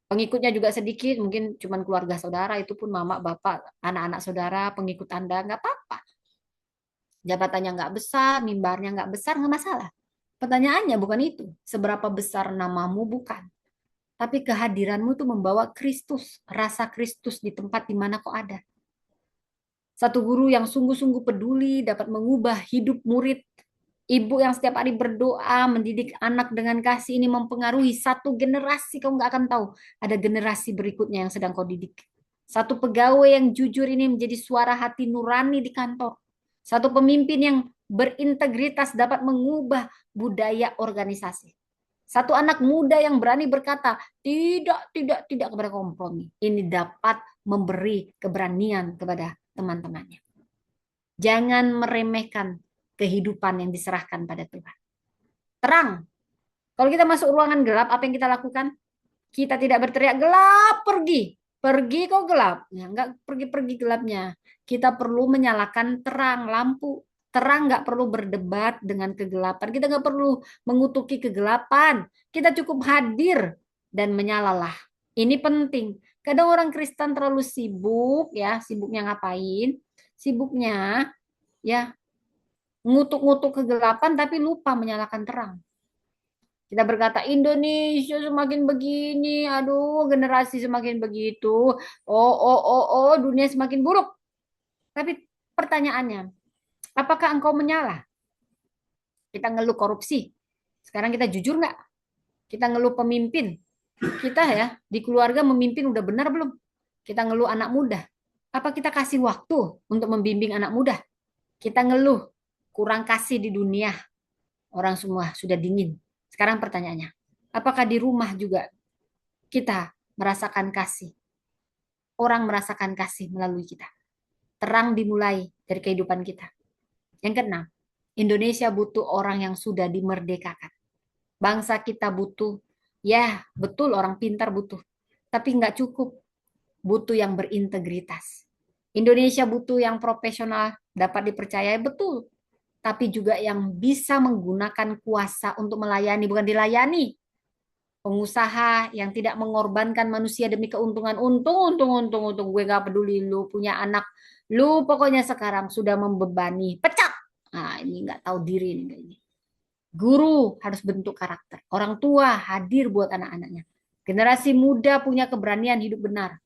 pengikutnya juga sedikit, mungkin cuma keluarga saudara, itu pun mama, bapak, anak-anak saudara, pengikut Anda, nggak apa-apa. Jabatannya nggak besar, mimbarnya nggak besar, nggak masalah. Pertanyaannya bukan itu, seberapa besar namamu, bukan. Tapi kehadiranmu itu membawa Kristus, rasa Kristus di tempat di mana kau ada. Satu guru yang sungguh-sungguh peduli dapat mengubah hidup murid. Ibu yang setiap hari berdoa, mendidik anak dengan kasih ini mempengaruhi satu generasi. Kau nggak akan tahu ada generasi berikutnya yang sedang kau didik. Satu pegawai yang jujur ini menjadi suara hati nurani di kantor. Satu pemimpin yang berintegritas dapat mengubah budaya organisasi. Satu anak muda yang berani berkata, tidak kepada kompromi. Ini dapat memberi keberanian kepada teman-temannya. Jangan meremehkan kehidupan yang diserahkan pada Tuhan. Terang. Kalau kita masuk ruangan gelap, apa yang kita lakukan? Kita tidak berteriak, gelap, pergi. Pergi kok gelap. Ya, enggak pergi-pergi gelapnya. Kita perlu menyalakan terang, lampu. Terang nggak perlu berdebat dengan kegelapan. Kita nggak perlu mengutuki kegelapan. Kita cukup hadir dan menyalalah. Ini penting. Kadang orang Kristen terlalu sibuk, ya, sibuknya ngapain? Sibuknya, ya, ngutuk-ngutuk kegelapan tapi lupa menyalakan terang. Kita berkata Indonesia semakin begini, aduh generasi semakin begitu, dunia semakin buruk. Tapi pertanyaannya, apakah engkau menyalah? Kita ngeluh korupsi. Sekarang kita jujur nggak? Kita ngeluh pemimpin. Kita ya di keluarga memimpin udah benar belum? Kita ngeluh anak muda. Apa kita kasih waktu untuk membimbing anak muda? Kita ngeluh kurang kasih di dunia. Orang semua sudah dingin. Sekarang pertanyaannya, apakah di rumah juga kita merasakan kasih? Orang merasakan kasih melalui kita. Terang dimulai dari kehidupan kita. Yang keenam, Indonesia butuh orang yang sudah dimerdekakan. Bangsa kita butuh, ya betul orang pintar butuh, tapi nggak cukup. Butuh yang berintegritas. Indonesia butuh yang profesional, dapat dipercayai, betul. Tapi juga yang bisa menggunakan kuasa untuk melayani, bukan dilayani. Pengusaha yang tidak mengorbankan manusia demi keuntungan. Untung. Gue gak peduli lu punya anak. Lu pokoknya sekarang sudah membebani. Pecat! Nah ini gak tahu diri ini. Guru harus bentuk karakter. Orang tua hadir buat anak-anaknya. Generasi muda punya keberanian hidup benar.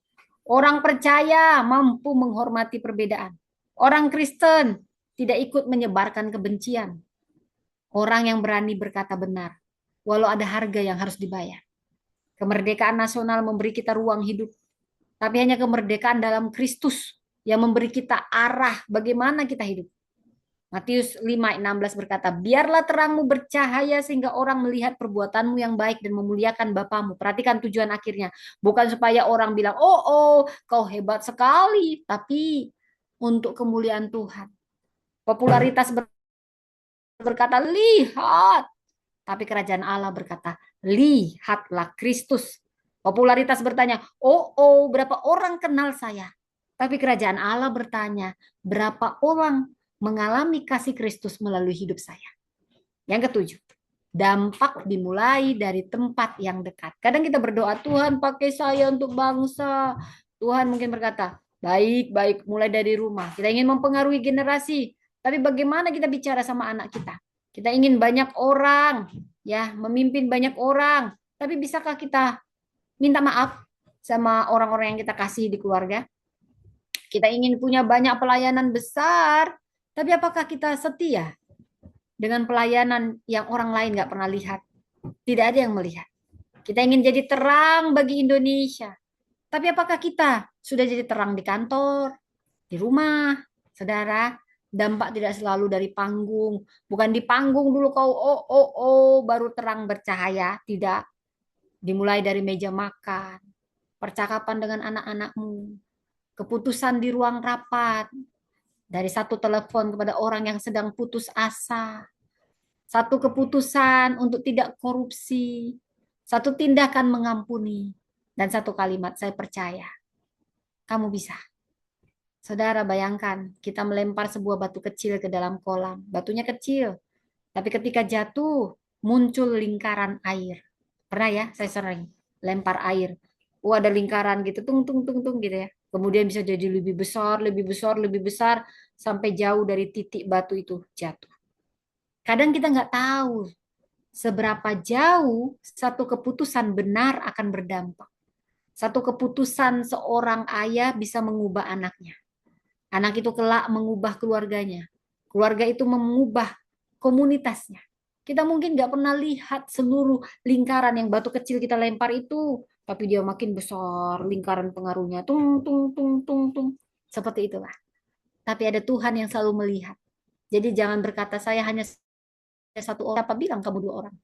Orang percaya mampu menghormati perbedaan. Orang Kristen tidak ikut menyebarkan kebencian. Orang yang berani berkata benar, walau ada harga yang harus dibayar. Kemerdekaan nasional memberi kita ruang hidup, tapi hanya kemerdekaan dalam Kristus yang memberi kita arah bagaimana kita hidup. Matius 5:16 berkata, biarlah terangmu bercahaya sehingga orang melihat perbuatanmu yang baik dan memuliakan Bapamu. Perhatikan tujuan akhirnya. Bukan supaya orang bilang, oh, kau hebat sekali. Tapi untuk kemuliaan Tuhan. Popularitas berkata, lihat. Tapi kerajaan Allah berkata, lihatlah Kristus. Popularitas bertanya, berapa orang kenal saya? Tapi kerajaan Allah bertanya, berapa orang mengalami kasih Kristus melalui hidup saya. Yang ketujuh, dampak dimulai dari tempat yang dekat. Kadang kita berdoa, Tuhan pakai saya untuk bangsa. Tuhan mungkin berkata, baik, baik, mulai dari rumah. Kita ingin mempengaruhi generasi. Tapi bagaimana kita bicara sama anak kita? Kita ingin banyak orang, ya, memimpin banyak orang. Tapi bisakah kita minta maaf sama orang-orang yang kita kasih di keluarga? Kita ingin punya banyak pelayanan besar, tapi apakah kita setia dengan pelayanan yang orang lain nggak pernah lihat? Tidak ada yang melihat. Kita ingin jadi terang bagi Indonesia. Tapi apakah kita sudah jadi terang di kantor, di rumah? Saudara, dampak tidak selalu dari panggung. Bukan di panggung dulu kau baru terang bercahaya. Tidak. Dimulai dari meja makan, percakapan dengan anak-anakmu, keputusan di ruang rapat, dari satu telepon kepada orang yang sedang putus asa, satu keputusan untuk tidak korupsi, satu tindakan mengampuni, dan satu kalimat, saya percaya kamu bisa. Saudara, bayangkan kita melempar sebuah batu kecil ke dalam kolam. Batunya kecil, tapi ketika jatuh muncul lingkaran air. Pernah ya, saya sering lempar air. Oh, ada lingkaran gitu, tung tung tung tung gitu ya. Kemudian bisa jadi lebih besar, lebih besar, lebih besar sampai jauh dari titik batu itu jatuh. Kadang kita nggak tahu seberapa jauh satu keputusan benar akan berdampak. Satu keputusan seorang ayah bisa mengubah anaknya. Anak itu kelak mengubah keluarganya. Keluarga itu mengubah komunitasnya. Kita mungkin nggak pernah lihat seluruh lingkaran yang batu kecil kita lempar itu, tapi dia makin besar lingkaran pengaruhnya. Tung, tung, tung, tung, tung. Seperti itulah. Tapi ada Tuhan yang selalu melihat. Jadi jangan berkata saya hanya satu orang. Apa bilang kamu dua orang?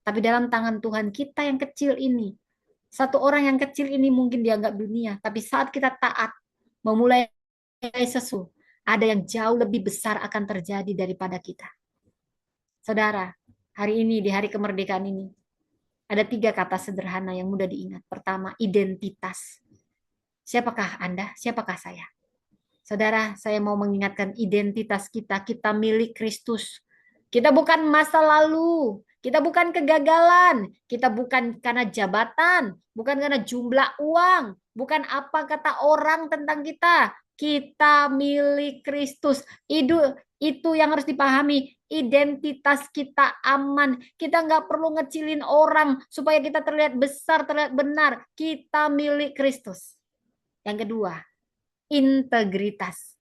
Tapi dalam tangan Tuhan kita yang kecil ini, satu orang yang kecil ini mungkin dianggap dunia. Tapi saat kita taat, memulai sesuatu, ada yang jauh lebih besar akan terjadi daripada kita. Saudara, hari ini, di hari kemerdekaan ini, ada 3 kata sederhana yang mudah diingat. Pertama, identitas. Siapakah Anda? Siapakah saya? Saudara, saya mau mengingatkan identitas kita. Kita milik Kristus. Kita bukan masa lalu. Kita bukan kegagalan. Kita bukan karena jabatan. Bukan karena jumlah uang. Bukan apa kata orang tentang kita. Kita milik Kristus. Itu yang harus dipahami. Identitas kita aman. Kita nggak perlu ngecilin orang supaya kita terlihat besar, terlihat benar. Kita milik Kristus. Yang kedua, integritas.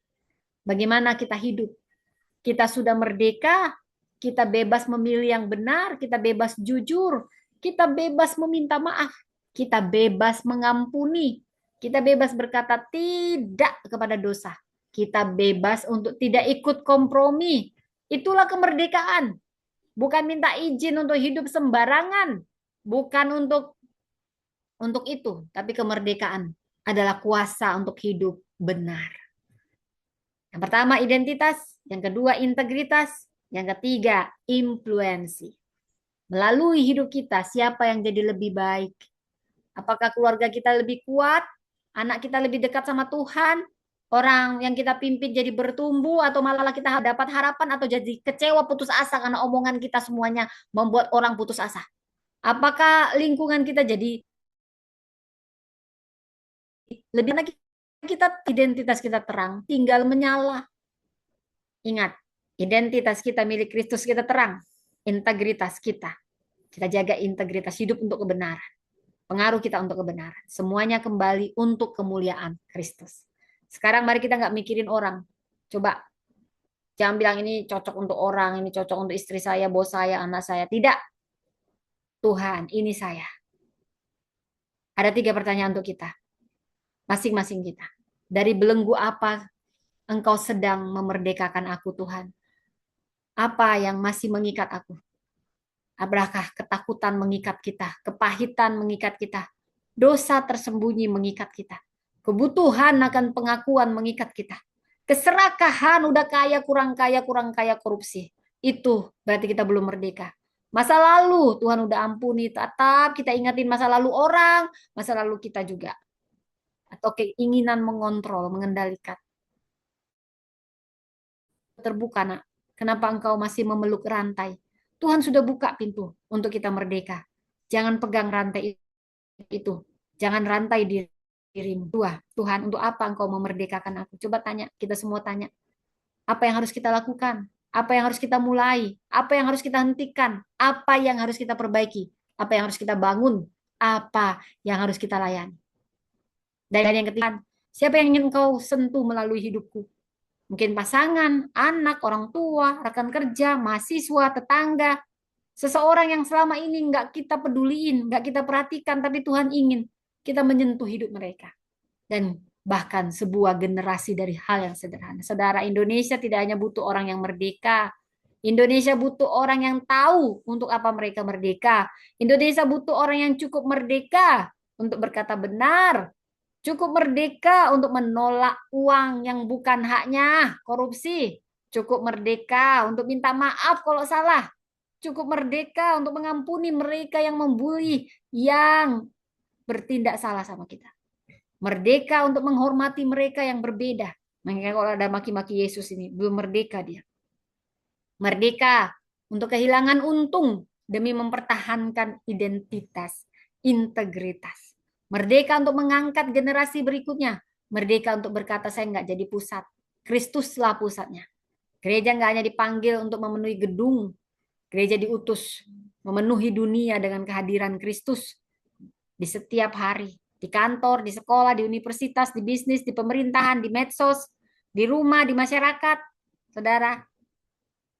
Bagaimana kita hidup? Kita sudah merdeka, kita bebas memilih yang benar, kita bebas jujur, kita bebas meminta maaf, kita bebas mengampuni, kita bebas berkata tidak kepada dosa, kita bebas untuk tidak ikut kompromi. Itulah kemerdekaan. Bukan minta izin untuk hidup sembarangan, bukan untuk itu, tapi kemerdekaan adalah kuasa untuk hidup benar. Yang pertama identitas, yang kedua integritas, yang ketiga influensi. Melalui hidup kita, siapa yang jadi lebih baik? Apakah keluarga kita lebih kuat? Anak kita lebih dekat sama Tuhan? Orang yang kita pimpin jadi bertumbuh atau malah kita dapat harapan atau jadi kecewa putus asa karena omongan kita semuanya membuat orang putus asa? Apakah lingkungan kita jadi lebih lagi kita identitas kita terang, tinggal menyala. Ingat, identitas kita milik Kristus kita terang, integritas kita. Kita jaga integritas hidup untuk kebenaran. Pengaruh kita untuk kebenaran. Semuanya kembali untuk kemuliaan Kristus. Sekarang mari kita nggak mikirin orang. Coba, jangan bilang ini cocok untuk orang, ini cocok untuk istri saya, bos saya, anak saya. Tidak. Tuhan, ini saya. Ada 3 pertanyaan untuk kita. Masing-masing kita. Dari belenggu apa Engkau sedang memerdekakan aku, Tuhan? Apa yang masih mengikat aku? Apakah ketakutan mengikat kita? Kepahitan mengikat kita? Dosa tersembunyi mengikat kita? Kebutuhan akan pengakuan mengikat kita? Keserakahan, udah kurang kaya, korupsi. Itu berarti kita belum merdeka. Masa lalu Tuhan udah ampuni, tetap kita ingatin masa lalu orang, masa lalu kita juga. Atau keinginan mengontrol, mengendalikan. terbuka, nak. Kenapa engkau masih memeluk rantai? Tuhan sudah buka pintu untuk kita merdeka. Jangan pegang rantai itu. Jangan rantai dirimu. Tuhan, untuk apa engkau memerdekakan aku? Coba tanya, kita semua tanya. Apa yang harus kita lakukan? Apa yang harus kita mulai? Apa yang harus kita hentikan? Apa yang harus kita perbaiki? Apa yang harus kita bangun? Apa yang harus kita layani? Dan yang ketiga, siapa yang ingin engkau sentuh melalui hidupku? Mungkin pasangan, anak, orang tua, rekan kerja, mahasiswa, tetangga, seseorang yang selama ini nggak kita peduliin, nggak kita perhatikan, tapi Tuhan ingin kita menyentuh hidup mereka. Dan bahkan sebuah generasi dari hal yang sederhana. Saudara, Indonesia tidak hanya butuh orang yang merdeka. Indonesia butuh orang yang tahu untuk apa mereka merdeka. Indonesia butuh orang yang cukup merdeka untuk berkata benar. Cukup merdeka untuk menolak uang yang bukan haknya, korupsi. Cukup merdeka untuk minta maaf kalau salah. Cukup merdeka untuk mengampuni mereka yang membuli, yang bertindak salah sama kita. Merdeka untuk menghormati mereka yang berbeda. Makanya kalau ada maki-maki Yesus ini, belum merdeka dia. Merdeka untuk kehilangan untung demi mempertahankan identitas, integritas. Merdeka untuk mengangkat generasi berikutnya. Merdeka untuk berkata, saya nggak jadi pusat. Kristuslah pusatnya. Gereja nggak hanya dipanggil untuk memenuhi gedung. Gereja diutus memenuhi dunia dengan kehadiran Kristus di setiap hari. Di kantor, di sekolah, di universitas, di bisnis, di pemerintahan, di medsos, di rumah, di masyarakat. Saudara,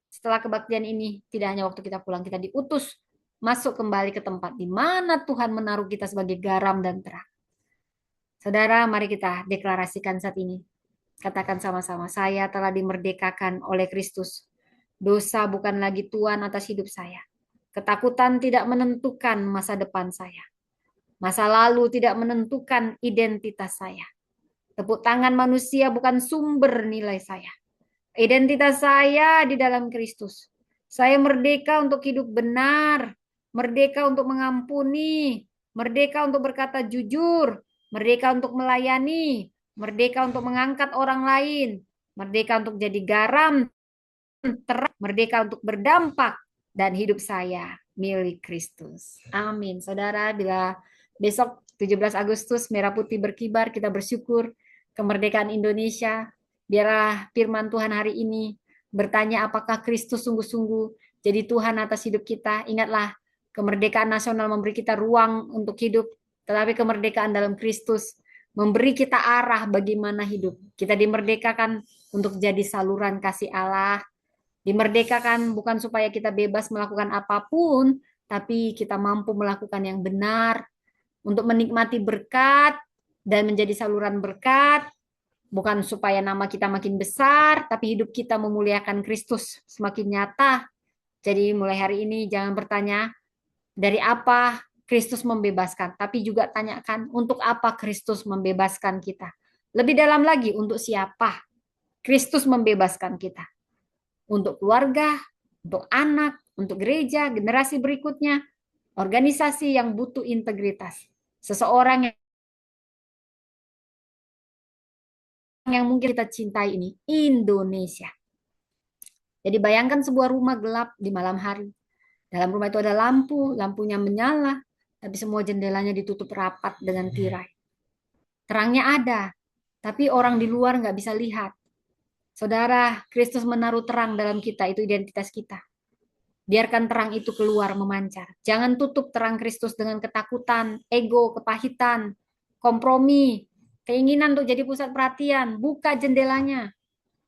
setelah kebaktian ini, tidak hanya waktu kita pulang, kita diutus masuk kembali ke tempat di mana Tuhan menaruh kita sebagai garam dan terang. Saudara, mari kita deklarasikan saat ini. Katakan sama-sama, saya telah dimerdekakan oleh Kristus. Dosa bukan lagi tuan atas hidup saya. Ketakutan tidak menentukan masa depan saya. Masa lalu tidak menentukan identitas saya. Tepuk tangan manusia bukan sumber nilai saya. Identitas saya di dalam Kristus. Saya merdeka untuk hidup benar, merdeka untuk mengampuni, merdeka untuk berkata jujur, merdeka untuk melayani, merdeka untuk mengangkat orang lain, merdeka untuk jadi garam, terang, merdeka untuk berdampak, dan hidup saya milik Kristus. Amin. Saudara, bila besok 17 Agustus merah putih berkibar, kita bersyukur kemerdekaan Indonesia. Biarlah firman Tuhan hari ini bertanya apakah Kristus sungguh-sungguh jadi Tuhan atas hidup kita. Ingatlah, kemerdekaan nasional memberi kita ruang untuk hidup, tetapi kemerdekaan dalam Kristus memberi kita arah bagaimana hidup. Kita dimerdekakan untuk jadi saluran kasih Allah. Dimerdekakan bukan supaya kita bebas melakukan apapun, tapi kita mampu melakukan yang benar untuk menikmati berkat dan menjadi saluran berkat, bukan supaya nama kita makin besar, tapi hidup kita memuliakan Kristus semakin nyata. Jadi mulai hari ini jangan bertanya dari apa Kristus membebaskan, tapi juga tanyakan untuk apa Kristus membebaskan kita. Lebih dalam lagi, untuk siapa Kristus membebaskan kita. Untuk keluarga, untuk anak, untuk gereja, generasi berikutnya, organisasi yang butuh integritas. Seseorang yang mungkin kita cintai ini, Indonesia. Jadi bayangkan sebuah rumah gelap di malam hari. Dalam rumah itu ada lampu, lampunya menyala, tapi semua jendelanya ditutup rapat dengan tirai. Terangnya ada, tapi orang di luar nggak bisa lihat. Saudara, Kristus menaruh terang dalam kita, itu identitas kita. Biarkan terang itu keluar memancar. Jangan tutup terang Kristus dengan ketakutan, ego, kepahitan, kompromi, keinginan untuk jadi pusat perhatian. Buka jendelanya.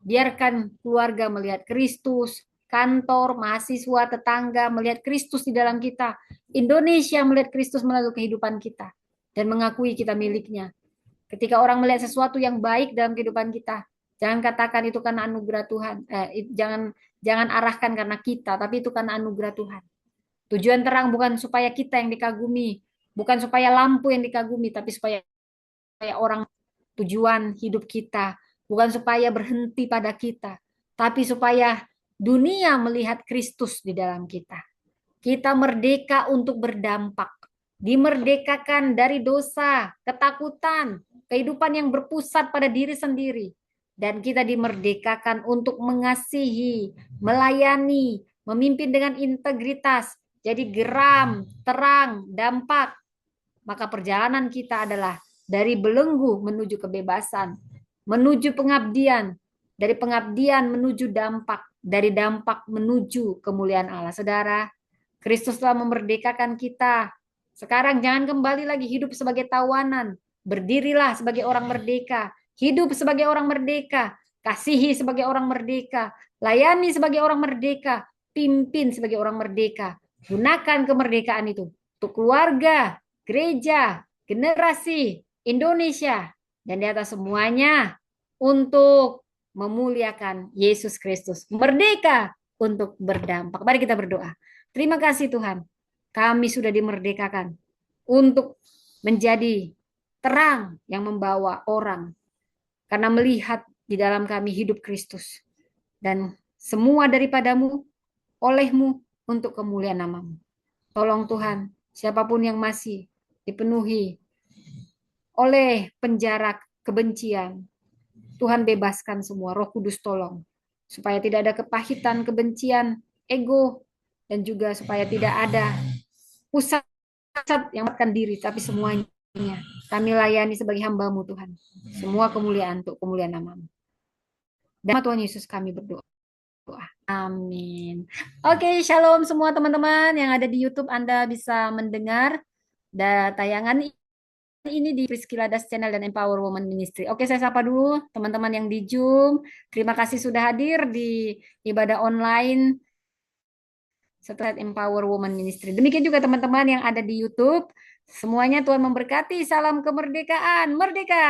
Biarkan keluarga melihat Kristus, kantor, mahasiswa, tetangga melihat Kristus di dalam kita. Indonesia melihat Kristus melalui kehidupan kita dan mengakui kita miliknya. Ketika orang melihat sesuatu yang baik dalam kehidupan kita, jangan katakan itu karena anugerah Tuhan. Jangan arahkan karena kita, tapi itu karena anugerah Tuhan. Tujuan terang bukan supaya kita yang dikagumi, bukan supaya lampu yang dikagumi, tapi supaya orang. Tujuan hidup kita bukan supaya berhenti pada kita, tapi supaya dunia melihat Kristus di dalam kita. Kita merdeka untuk berdampak. Dimerdekakan dari dosa, ketakutan, kehidupan yang berpusat pada diri sendiri. Dan kita dimerdekakan untuk mengasihi, melayani, memimpin dengan integritas. Jadi geram, terang, dampak. Maka perjalanan kita adalah dari belenggu menuju kebebasan, menuju pengabdian, dari pengabdian menuju dampak, dari dampak menuju kemuliaan Allah. Saudara, Kristus telah memerdekakan kita. Sekarang jangan kembali lagi hidup sebagai tawanan. Berdirilah sebagai orang merdeka. Hidup sebagai orang merdeka. Kasihi sebagai orang merdeka. Layani sebagai orang merdeka. Pimpin sebagai orang merdeka. Gunakan kemerdekaan itu untuk keluarga, gereja, generasi, Indonesia. Dan di atas semuanya untuk memuliakan Yesus Kristus. Merdeka untuk berdampak. Mari kita berdoa. Terima kasih Tuhan, kami sudah dimerdekakan untuk menjadi terang yang membawa orang karena melihat di dalam kami hidup Kristus. Dan semua daripadamu, olehmu, untuk kemuliaan namamu. Tolong Tuhan, siapapun yang masih dipenuhi oleh penjara kebencian, Tuhan bebaskan semua, Roh Kudus tolong. Supaya tidak ada kepahitan, kebencian, ego, dan juga supaya tidak ada pusat yang menekan diri, tapi semuanya kami layani sebagai hamba-Mu Tuhan. Semua kemuliaan untuk kemuliaan nama-Mu. Dan Tuhan Yesus kami berdoa. Amin. Oke, shalom semua teman-teman yang ada di YouTube. Anda bisa mendengar tayangan ini di Priscilla Das Channel dan Empower Woman Ministry. Oke, saya sapa dulu teman-teman yang di Zoom. Terima kasih sudah hadir di ibadah online setelah Empower Woman Ministry. Demikian juga teman-teman yang ada di YouTube. Semuanya Tuhan memberkati. Salam kemerdekaan. Merdeka!